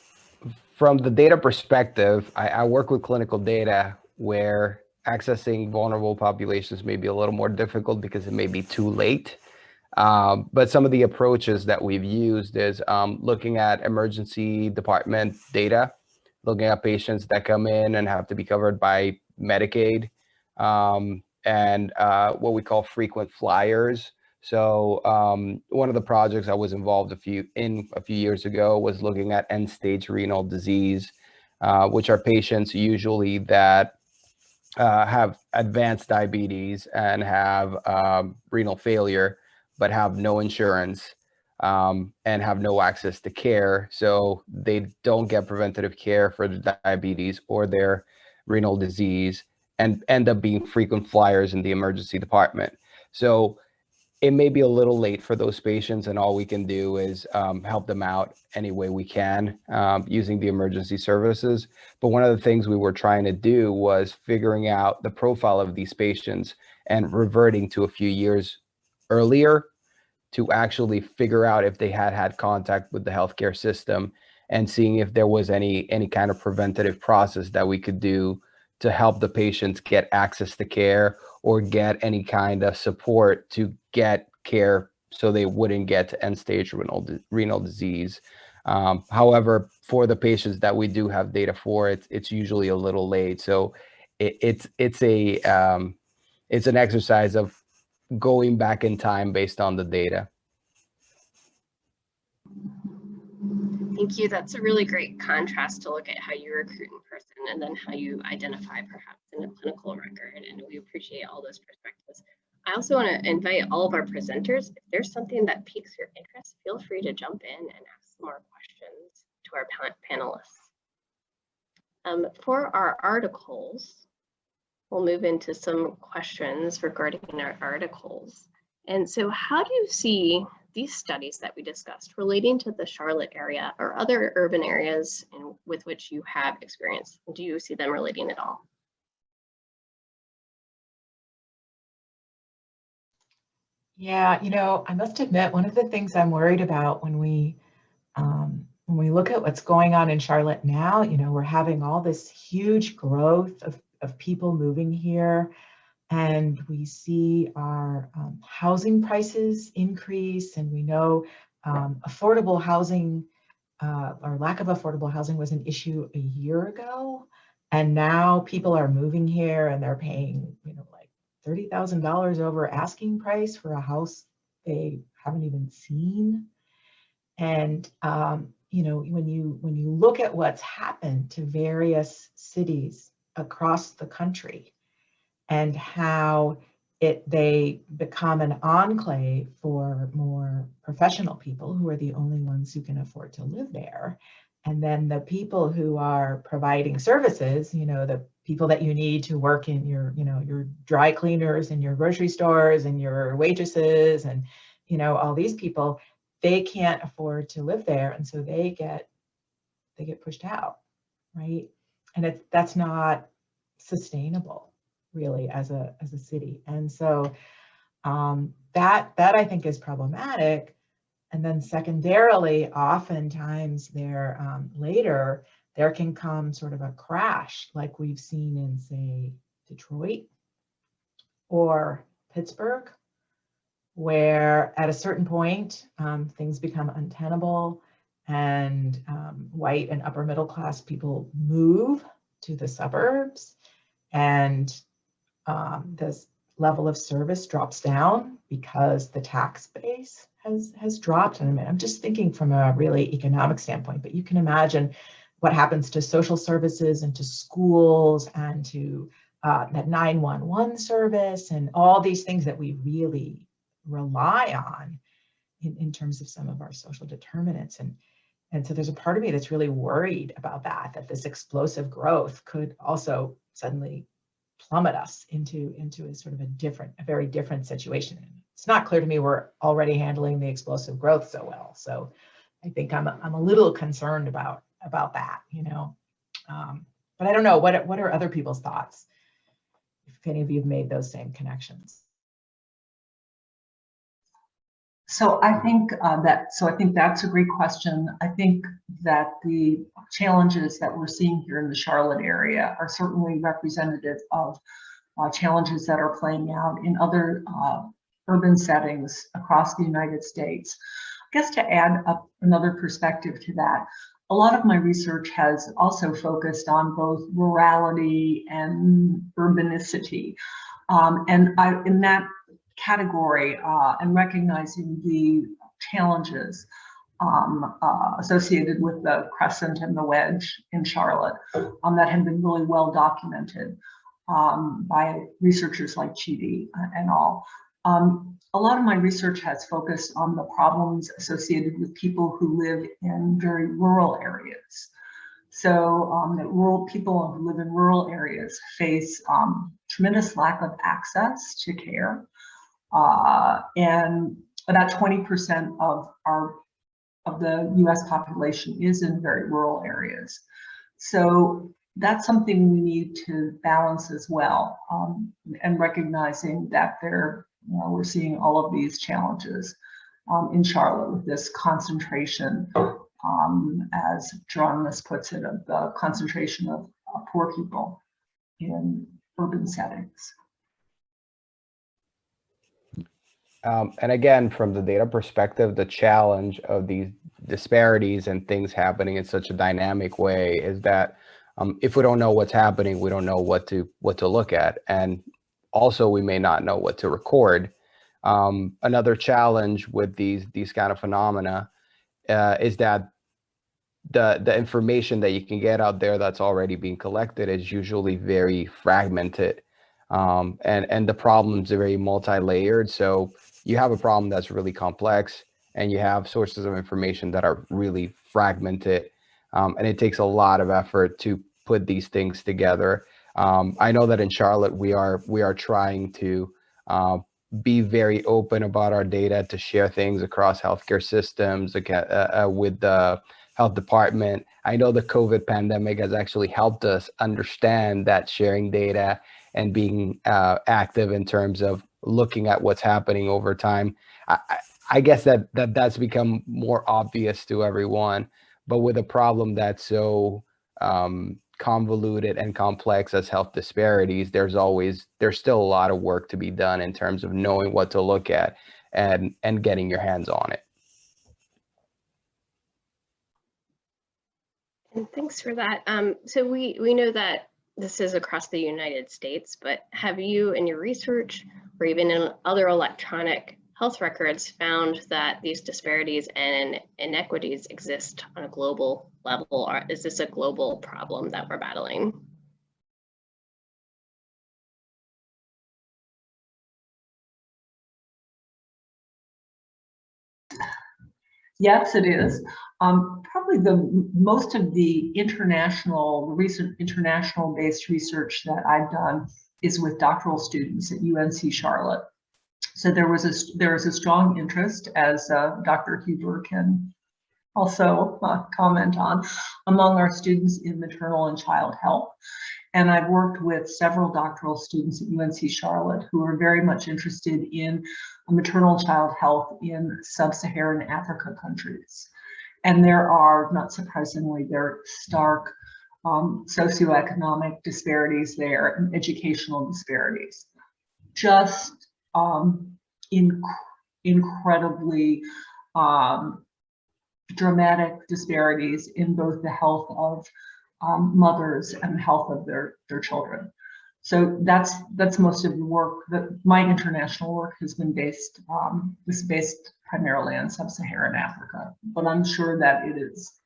from the data perspective, I work with clinical data where accessing vulnerable populations may be a little more difficult because it may be too late. But some of the approaches that we've used is looking at emergency department data, looking at patients that come in and have to be covered by Medicaid, and what we call frequent flyers. So one of the projects I was involved a few years ago was looking at end-stage renal disease, which are patients usually that have advanced diabetes and have renal failure, but have no insurance and have no access to care. So they don't get preventative care for the diabetes or their renal disease and end up being frequent flyers in the emergency department. So it may be a little late for those patients, and all we can do is help them out any way we can using the emergency services. But one of the things we were trying to do was figuring out the profile of these patients and reverting to a few years earlier to actually figure out if they had contact with the healthcare system and seeing if there was any kind of preventative process that we could do to help the patients get access to care or get any kind of support to get care so they wouldn't get to end-stage renal disease. However, for the patients that we do have data for, it's usually a little late. So it's an exercise of going back in time based on the data.
Thank you. That's a really great contrast to look at how you recruit in person and then how you identify perhaps in a clinical record. And we appreciate all those perspectives. I also want to invite all of our presenters, if there's something that piques your interest, feel free to jump in and ask some more questions to our panelists. For our articles, we'll move into some questions regarding our articles. And so how do you see these studies that we discussed relating to the Charlotte area or other urban areas with which you have experience? Do you see them relating at all?
Yeah, I must admit, one of the things I'm worried about when we look at what's going on in Charlotte now, we're having all this huge growth of people moving here, and we see our housing prices increase, and we know affordable housing or lack of affordable housing was an issue a year ago, and now people are moving here and they're paying, like $30,000 over asking price for a house they haven't even seen. And when you look at what's happened to various cities across the country and how they become an enclave for more professional people who are the only ones who can afford to live there. And then the people who are providing services, the people that you need to work in your dry cleaners and your grocery stores and your waitresses and, all these people, they can't afford to live there. And so they get pushed out, right? And that's not sustainable, really, as a city. And so that I think is problematic. And then secondarily, oftentimes later there can come sort of a crash like we've seen in, say, Detroit or Pittsburgh, where at a certain point things become untenable and white and upper middle class people move to the suburbs, and this level of service drops down because the tax base has dropped. And I'm just thinking from a really economic standpoint, but you can imagine what happens to social services and to schools and to that 911 service and all these things that we really rely on in terms of some of our social determinants. And so there's a part of me that's really worried about that this explosive growth could also suddenly plummet us into a sort of a very different situation. It's not clear to me we're already handling the explosive growth so well. So I think I'm a little concerned about that, you know. But I don't know, what are other people's thoughts? If any of you have made those same connections.
So I think that's a great question. I think that the challenges that we're seeing here in the Charlotte area are certainly representative of challenges that are playing out in other urban settings across the United States. I guess to add up another perspective to that, a lot of my research has also focused on both rurality and urbanicity. In that category and recognizing the challenges associated with the crescent and the wedge in Charlotte that have been really well documented by researchers like Chidi and all. A lot of my research has focused on the problems associated with people who live in very rural areas. So that rural people who live in rural areas face tremendous lack of access to care. And about 20% of the US population is in very rural areas. So that's something we need to balance as well, and recognizing that we're seeing all of these challenges in Charlotte with this concentration, as Geronimo puts it, of the concentration of poor people in urban settings.
And again, from the data perspective, the challenge of these disparities and things happening in such a dynamic way is that if we don't know what's happening, we don't know what to look at, and also we may not know what to record. Another challenge with these kind of phenomena is that the information that you can get out there that's already being collected is usually very fragmented, and the problems are very multi-layered. So you have a problem that's really complex, and you have sources of information that are really fragmented, and it takes a lot of effort to put these things together. I know that in Charlotte we are trying to be very open about our data, to share things across healthcare systems with the health department. I know the COVID pandemic has actually helped us understand that sharing data and being active in terms of looking at what's happening over time. I guess that's become more obvious to everyone, but with a problem that's so convoluted and complex as health disparities, there's still a lot of work to be done in terms of knowing what to look at and getting your hands on it.
And thanks for that. So we know that this is across the United States, but have you in your research or even in other electronic health records found that these disparities and inequities exist on a global level, or is this a global problem that we're battling?
Yes, it is. Probably most of the recent international-based research that I've done is with doctoral students at UNC Charlotte. So there is a strong interest, as Dr. Huber can also comment on, among our students in maternal and child health. And I've worked with several doctoral students at UNC Charlotte who are very much interested in maternal child health in sub-Saharan Africa countries. And there are, not surprisingly, stark socioeconomic disparities there and educational disparities. Just incredibly dramatic disparities in both the health of mothers and the health of their children. So that's most of the work that my international work has been based primarily on sub-Saharan Africa, but I'm sure that it is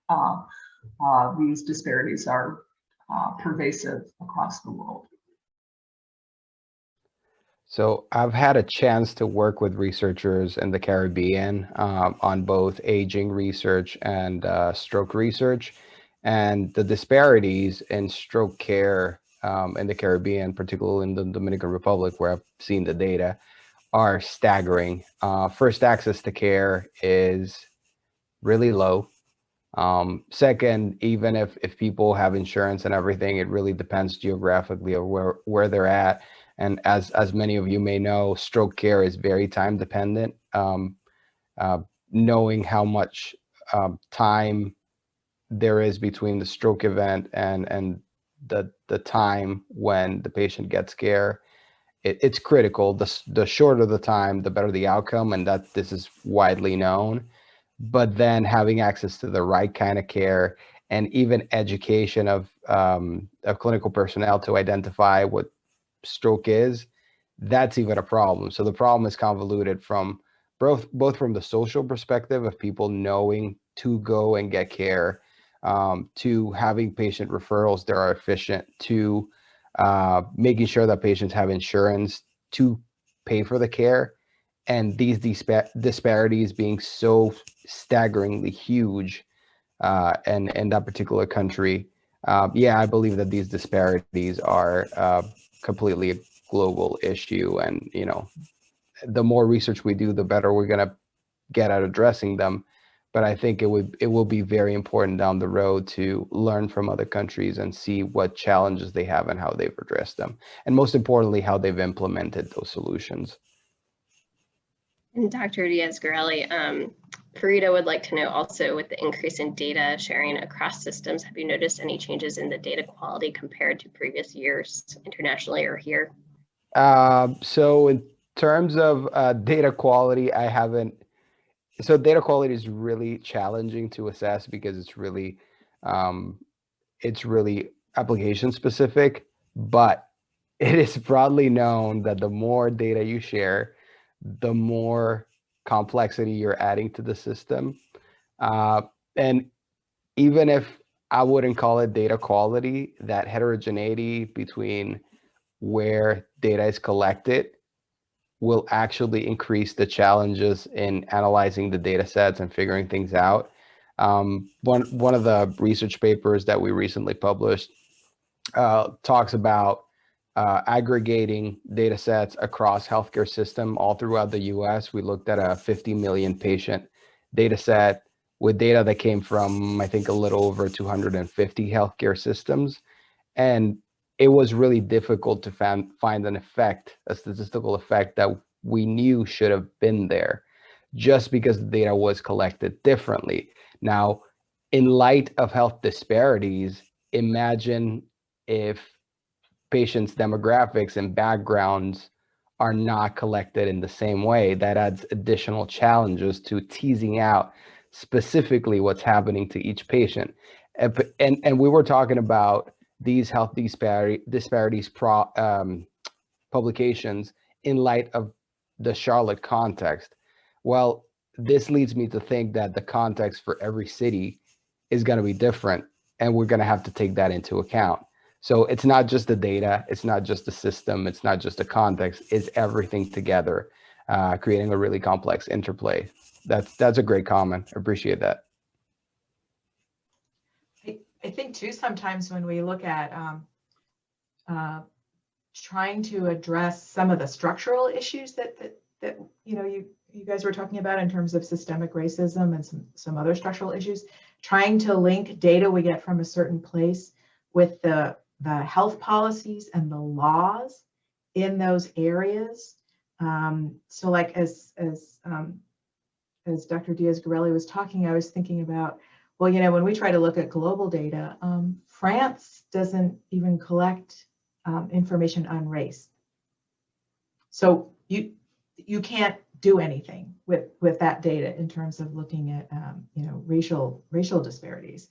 these disparities are pervasive across the world.
So I've had a chance to work with researchers in the Caribbean on both aging research and stroke research, and the disparities in stroke care in the Caribbean, particularly in the Dominican Republic, where I've seen the data, are staggering. First, access to care is really low. Second, even if people have insurance and everything, it really depends geographically of where they're at. And as many of you may know, stroke care is very time dependent. Knowing how much time there is between the stroke event and the time when the patient gets care, it's critical. The shorter the time, the better the outcome, and that this is widely known. But then having access to the right kind of care and even education of clinical personnel to identify what stroke is, that's even a problem. So the problem is convoluted from both from the social perspective of people knowing to go and get care, to having patient referrals that are efficient, to making sure that patients have insurance to pay for the care, and these disparities being so staggeringly huge in that particular country. Yeah, I believe that these disparities are completely a global issue, and the more research we do, the better we're going to get at addressing them. But I think it will be very important down the road to learn from other countries and see what challenges they have and how they've addressed them, and most importantly, how they've implemented those solutions.
And Dr. Diaz-Garelli, Farida would like to know also, with the increase in data sharing across systems, have you noticed any changes in the data quality compared to previous years internationally or here?
So in terms of data quality, I haven't. So data quality is really challenging to assess because it's really application specific, but it is broadly known that the more data you share, the more complexity you're adding to the system. And even if I wouldn't call it data quality, that heterogeneity between where data is collected will actually increase the challenges in analyzing the data sets and figuring things out. One of the research papers that we recently published talks about aggregating data sets across healthcare system all throughout the US. We looked at a 50 million patient data set with data that came from, I think, a little over 250 healthcare systems. And it was really difficult to find an effect, a statistical effect that we knew should have been there, just because the data was collected differently. Now, in light of health disparities, imagine if patients' demographics and backgrounds are not collected in the same way. That adds additional challenges to teasing out specifically what's happening to each patient. And we were talking about these health disparities publications in light of the Charlotte context. Well, this leads me to think that the context for every city is going to be different, and we're going to have to take that into account. So it's not just the data, it's not just the system, it's not just the context, it's everything together, creating a really complex interplay. That's a great comment. I appreciate that.
I think too, sometimes when we look at trying to address some of the structural issues that you guys were talking about in terms of systemic racism and some other structural issues, trying to link data we get from a certain place with the health policies and the laws in those areas. So like as Dr. Diaz-Garelli was talking, I was thinking about, well, when we try to look at global data, France doesn't even collect information on race. So you can't do anything with that data in terms of looking at racial disparities.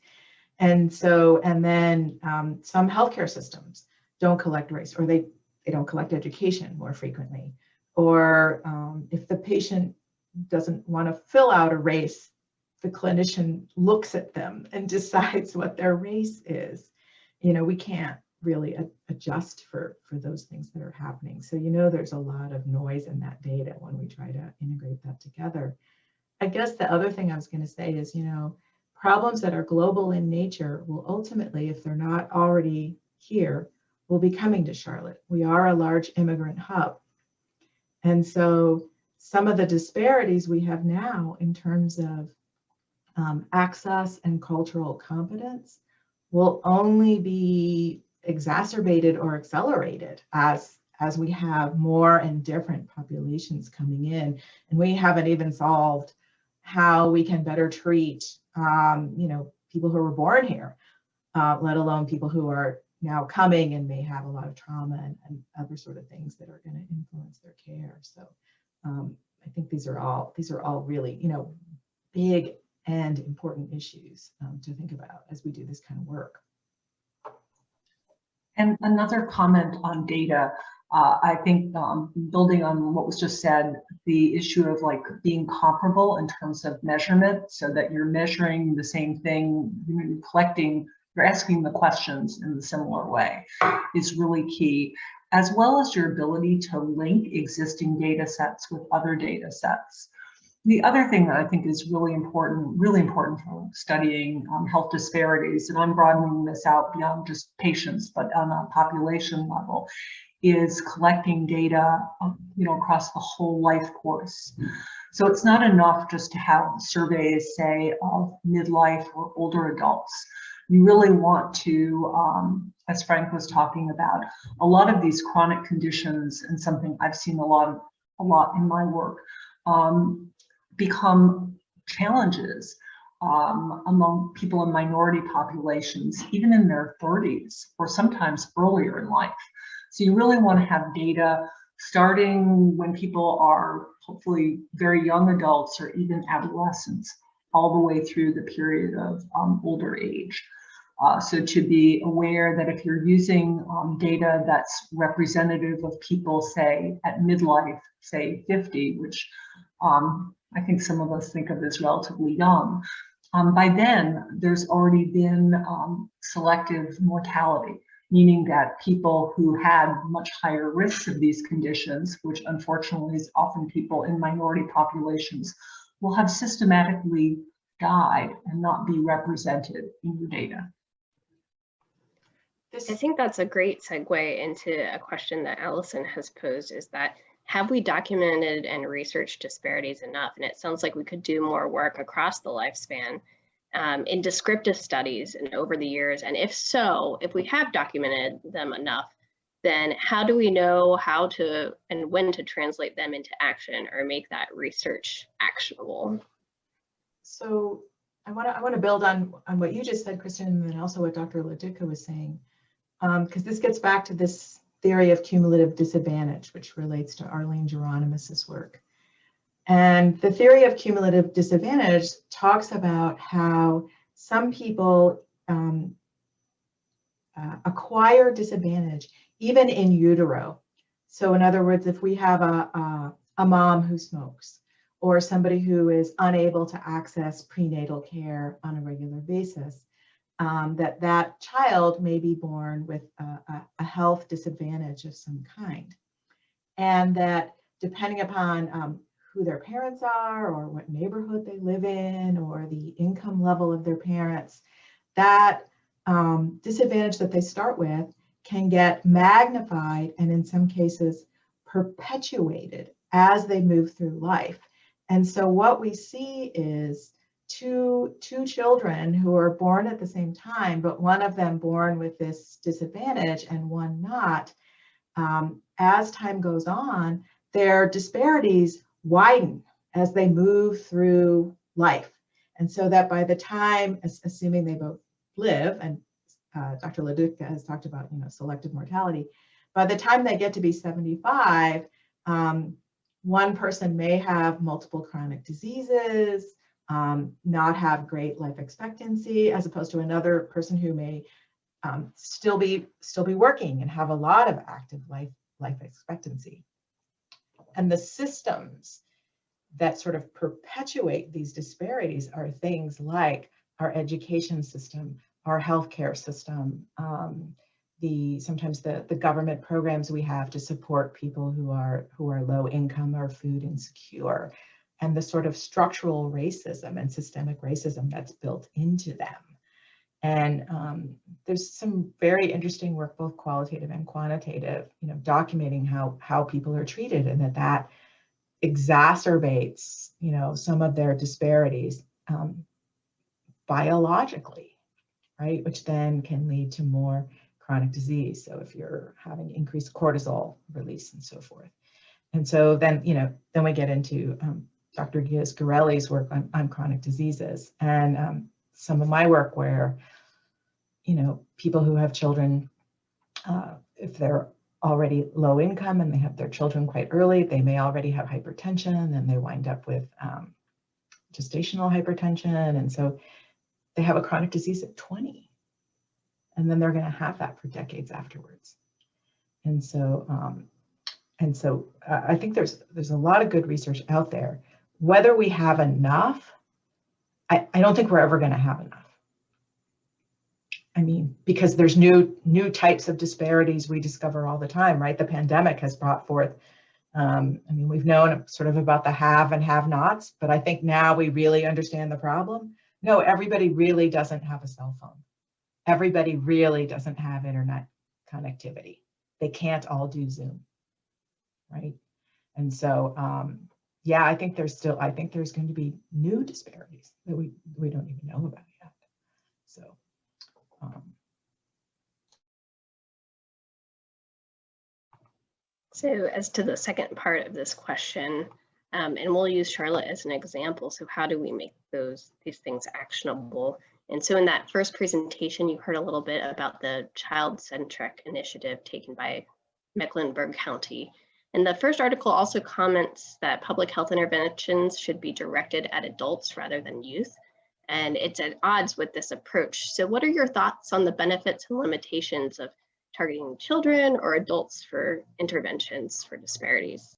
And then some healthcare systems don't collect race, or they don't collect education more frequently. Or if the patient doesn't want to fill out a race, the clinician looks at them and decides what their race is. We can't really adjust for those things that are happening. So, you know, there's a lot of noise in that data when we try to integrate that together. I guess the other thing I was going to say is, you know, problems that are global in nature will ultimately, if they're not already here, will be coming to Charlotte. We are a large immigrant hub. And so some of the disparities we have now in terms of access and cultural competence will only be exacerbated or accelerated as we have more and different populations coming in. And we haven't even solved how we can better treat, you know, people who were born here, let alone people who are now coming and may have a lot of trauma and other sort of things that are going to influence their care. So I think these are all really, you know, big and important issues to think about as we do this kind of work.
And another comment on data, I think building on what was just said, the issue of like being comparable in terms of measurement, so that you're measuring the same thing, you're collecting, you're asking the questions in a similar way is really key, as well as your ability to link existing data sets with other data sets. The other thing that I think is really important for studying health disparities, and I'm broadening this out beyond just patients, but on a population level, is collecting data, you know, across the whole life course. So it's not enough just to have surveys, say, of midlife or older adults. You really want to, as Frank was talking about, a lot of these chronic conditions, and something I've seen a lot in my work, become challenges among people in minority populations, even in their 30s or sometimes earlier in life. So you really want to have data starting when people are hopefully very young adults or even adolescents, all the way through the period of older age. So to be aware that if you're using data that's representative of people, say, at midlife, say 50, which I think some of us think of as relatively young, by then there's already been selective mortality, meaning that people who had much higher risks of these conditions, which unfortunately is often people in minority populations, will have systematically died and not be represented in your data.
I think that's a great segue into a question that Allison has posed, is that have we documented and researched disparities enough? And it sounds like we could do more work across the lifespan in descriptive studies and over the years. And if so, if we have documented them enough, then how do we know how to and when to translate them into action or make that research actionable?
So I want to build on what you just said, Kristen, and then also what Dr. Leduca was saying, because this gets back to this theory of cumulative disadvantage, which relates to Arlene Geronimus's work. And the theory of cumulative disadvantage talks about how some people acquire disadvantage even in utero. So in other words, if we have a mom who smokes, or somebody who is unable to access prenatal care on a regular basis, that child may be born with a health disadvantage of some kind. And that depending upon who their parents are, or what neighborhood they live in, or the income level of their parents, that disadvantage that they start with can get magnified and in some cases perpetuated as they move through life. And so what we see is two children who are born at the same time, but one of them born with this disadvantage and one not. As time goes on, their disparities widen as they move through life. And so that by the time, assuming they both live, and Dr. Leduca has talked about, you know, selective mortality, by the time they get to be 75, one person may have multiple chronic diseases, not have great life expectancy, as opposed to another person who may still be working and have a lot of active life expectancy. And the systems that sort of perpetuate these disparities are things like our education system, our healthcare system, sometimes the government programs we have to support people who are low income or food insecure, and the sort of structural racism and systemic racism that's built into them. And there's some very interesting work, both qualitative and quantitative, documenting how people are treated, and that exacerbates, some of their disparities biologically, right? Which then can lead to more chronic disease. So if you're having increased cortisol release and so forth. And so then, then we get into Dr. Diaz-Garelli's work on chronic diseases, and some of my work where, people who have children, if they're already low income and they have their children quite early, they may already have hypertension, and they wind up with gestational hypertension. And so they have a chronic disease at 20, and then they're going to have that for decades afterwards. And so, I think there's a lot of good research out there. Whether we have enough, I don't think we're ever going to have enough. I mean, because there's new types of disparities we discover all the time, right? The pandemic has brought forth, we've known sort of about the have and have-nots, but I think now we really understand the problem. No, everybody really doesn't have a cell phone. Everybody really doesn't have internet connectivity. They can't all do Zoom, right? And so, yeah, I think there's going to be new disparities that we don't even know about yet. So.
So as to the second part of this question, and we'll use Charlotte as an example. So how do we make these things actionable? And so in that first presentation, you heard a little bit about the child-centric initiative taken by Mecklenburg County. And the first article also comments that public health interventions should be directed at adults rather than youth. And it's at odds with this approach. So what are your thoughts on the benefits and limitations of targeting children or adults for interventions for disparities?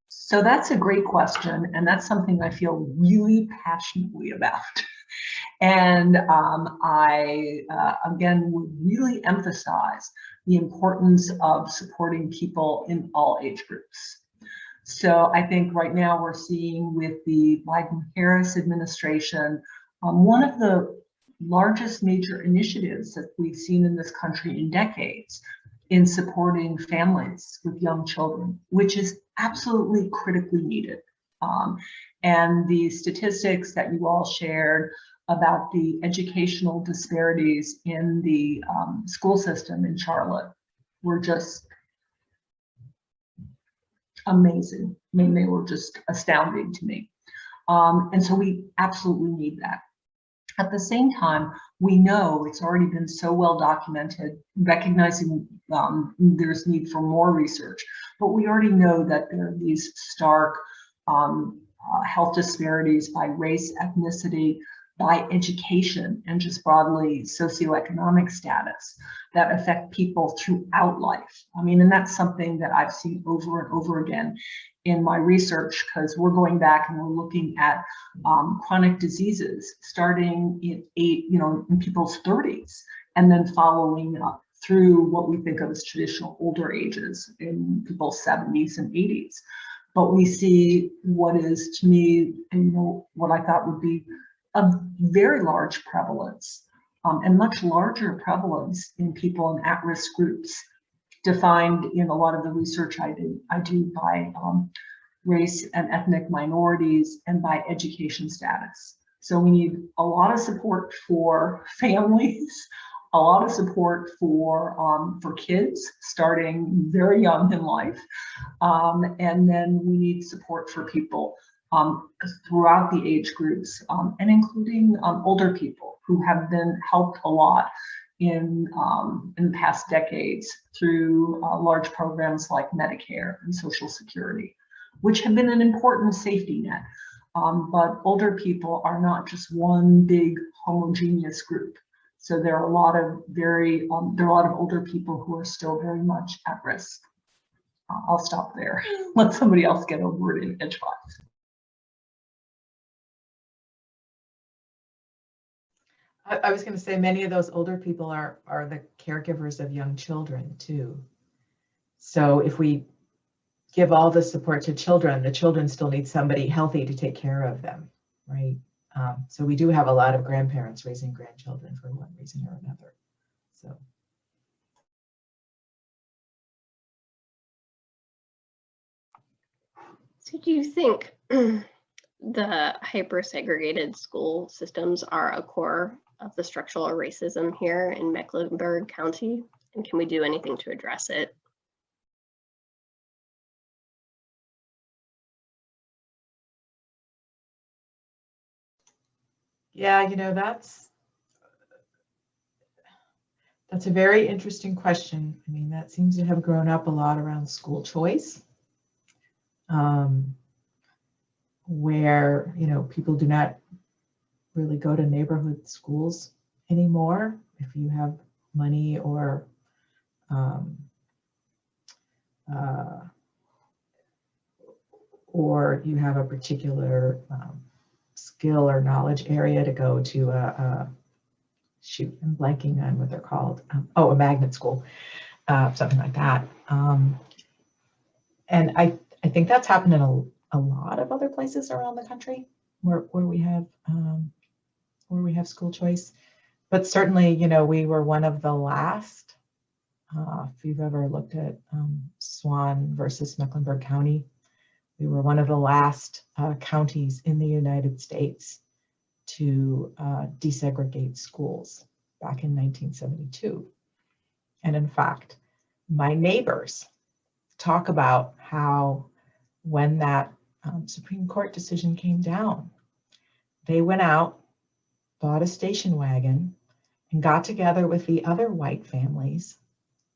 So that's a great question, and that's something I feel really passionately about. And I, again, would really emphasize the importance of supporting people in all age groups. So I think right now we're seeing with the Biden-Harris administration, one of the largest major initiatives that we've seen in this country in decades in supporting families with young children, which is absolutely critically needed. And the statistics that you all shared about the educational disparities in the school system in Charlotte were just amazing. I mean, they were just astounding to me. And so we absolutely need that. At the same time, we know it's already been so well documented, recognizing there's need for more research, but we already know that there are these stark health disparities by race, ethnicity, by education, and just broadly socioeconomic status that affect people throughout life. I mean, and that's something that I've seen over and over again in my research, because we're going back and we're looking at chronic diseases starting in people's 30s, and then following up through what we think of as traditional older ages in people's 70s and 80s. But we see what is, to me, what I thought would be a very large prevalence, and much larger prevalence in people in at-risk groups, defined in a lot of the research I do by race and ethnic minorities and by education status. So we need a lot of support for families, a lot of support for kids starting very young in life, and then we need support for people throughout the age groups, and including older people who have been helped a lot in the past decades through large programs like Medicare and Social Security, which have been an important safety net. But older people are not just one big homogeneous group. So there are a lot of older people who are still very much at risk. I'll stop there. Let somebody else get a word in edgewise.
I was going to say many of those older people are the caregivers of young children too. So if we give all the support to children, the children still need somebody healthy to take care of them, right? So we do have a lot of grandparents raising grandchildren for one reason or another. So.
So do you think the hyper-segregated school systems are a core of the structural racism here in Mecklenburg County? And can we do anything to address it?
Yeah, that's a very interesting question. I mean, that seems to have grown up a lot around school choice, where, people do not really go to neighborhood schools anymore if you have money or you have a particular skill or knowledge area to go to shoot, I'm blanking on what they're called. A magnet school, something like that. And I think that's happened in a lot of other places around the country where we have school choice. But certainly, we were one of the last. If you've ever looked at Swan versus Mecklenburg County, we were one of the last counties in the United States to desegregate schools back in 1972. And in fact, my neighbors talk about how when that Supreme Court decision came down, they went out, bought a station wagon, and got together with the other white families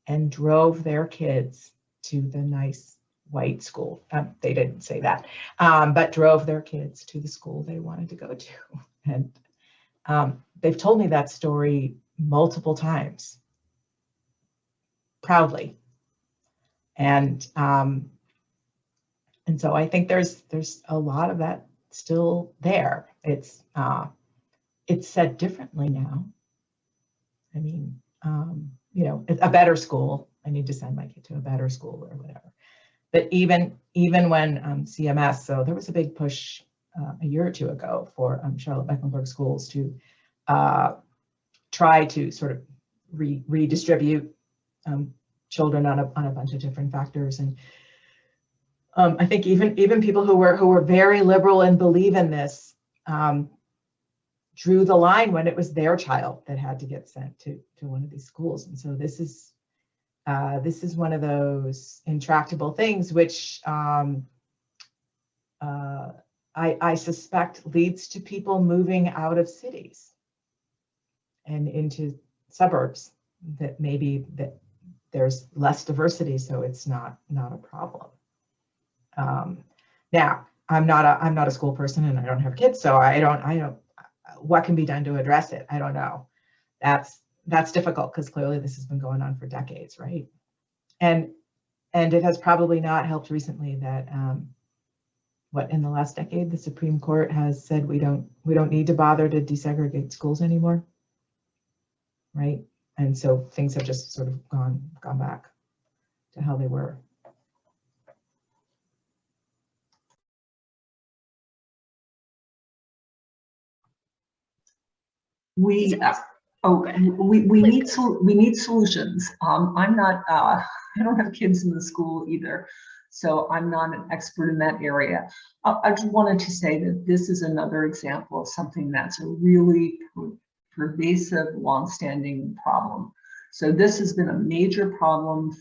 and drove their kids to the nice white school. They didn't say that, but drove their kids to the school they wanted to go to. And they've told me that story multiple times, proudly. And so I think there's a lot of that still there. It's said differently now. I mean, a better school. I need to send my kid to a better school or whatever. But even when CMS, so there was a big push a year or two ago for Charlotte Mecklenburg schools to try to sort of redistribute children on a bunch of different factors. And I think even people who were very liberal and believe in this drew the line when it was their child that had to get sent to one of these schools. And so this is one of those intractable things which I suspect leads to people moving out of cities and into suburbs that maybe that there's less diversity, so it's not a problem. Now, I'm not a school person and I don't have kids, so I don't. What can be done to address it? I don't know. That's difficult because clearly this has been going on for decades, right? And it has probably not helped recently that in the last decade the Supreme Court has said we don't need to bother to desegregate schools anymore, right? And so things have just sort of gone back to how they were.
We need solutions. I'm not. I don't have kids in the school either, so I'm not an expert in that area. I just wanted to say that this is another example of something that's a really pervasive, longstanding problem. So this has been a major problem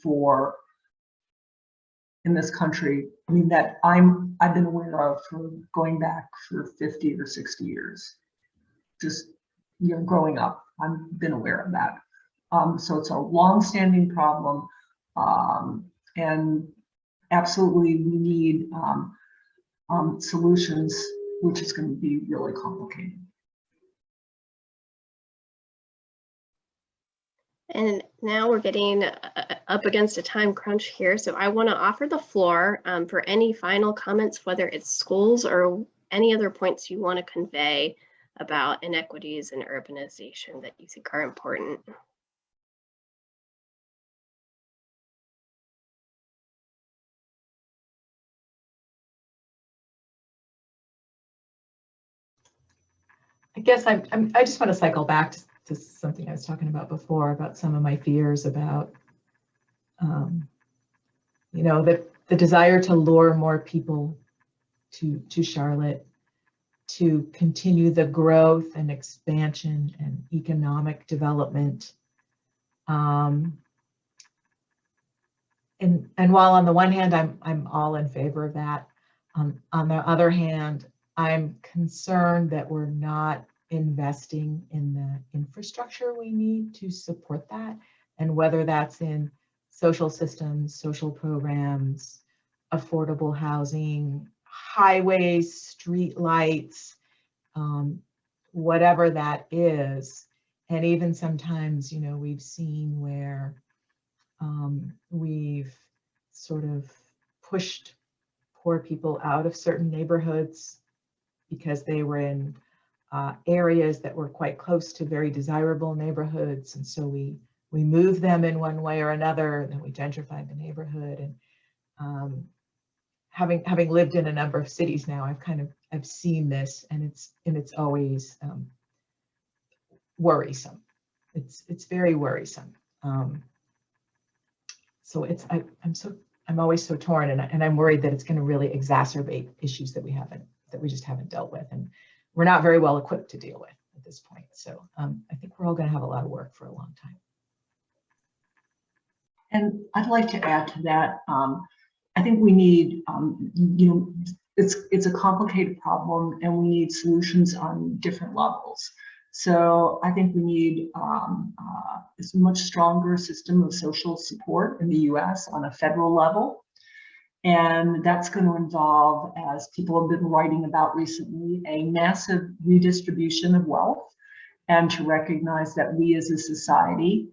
in this country. I mean, that I've been aware of for going back for 50 or 60 years. Just growing up, I've been aware of that. So it's a long-standing problem, and absolutely we need solutions, which is going to be really complicated.
And now we're getting up against a time crunch here, so I want to offer the floor for any final comments, whether it's schools or any other points you want to convey about inequities and urbanization that you think are important.
I guess I just want to cycle back to something I was talking about before, about some of my fears about, you know, the desire to lure more people to Charlotte, to continue the growth and expansion and economic development. And while on the one hand, I'm all in favor of that, on the other hand, I'm concerned that we're not investing in the infrastructure we need to support that, and whether that's in social systems, social programs, affordable housing, highways, street lights, whatever that is. And even sometimes, you know, we've seen where we've sort of pushed poor people out of certain neighborhoods because they were in areas that were quite close to very desirable neighborhoods. And so we moved them in one way or another, and then we gentrified the neighborhood. And having lived in a number of cities now, I've seen this, and it's always worrisome. It's very worrisome. So I'm always so torn, and I'm worried that it's going to really exacerbate issues that we just haven't dealt with, and we're not very well equipped to deal with at this point. So I think we're all going to have a lot of work for a long time.
And I'd like to add to that. I think we need, you know, it's a complicated problem, and we need solutions on different levels. So I think we need a much stronger system of social support in the US on a federal level. And that's going to involve, as people have been writing about recently, a massive redistribution of wealth, and to recognize that we as a society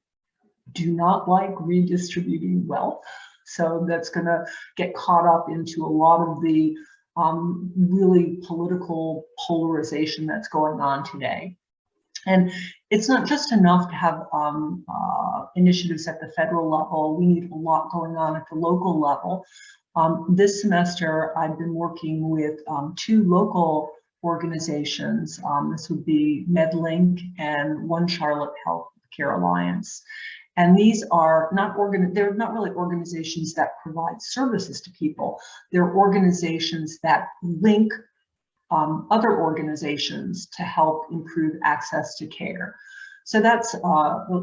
do not like redistributing wealth. So that's going to get caught up into a lot of the really political polarization that's going on today. And it's not just enough to have initiatives at the federal level. We need a lot going on at the local level. This semester, I've been working with 2 local organizations. This would be MedLink and One Charlotte Health Care Alliance. And these are they're not really organizations that provide services to people. They're organizations that link other organizations to help improve access to care. So that's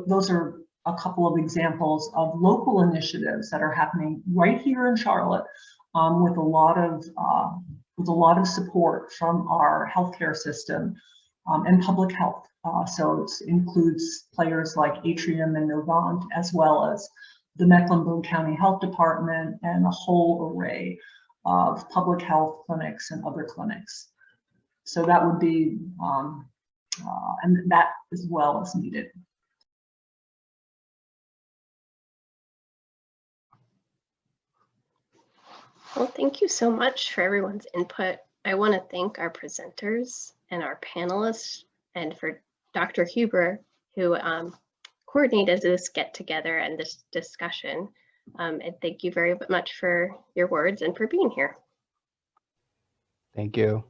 those are a couple of examples of local initiatives that are happening right here in Charlotte, with a lot of support from our healthcare system and public health. So it includes players like Atrium and Novant, as well as the Mecklenburg County Health Department and a whole array of public health clinics and other clinics. So that would be, and that as well is needed.
Well, thank you so much for everyone's input. I want to thank our presenters and our panelists, and for Dr. Huber, who coordinated this get-together and this discussion. And thank you very much for your words and for being here.
Thank you.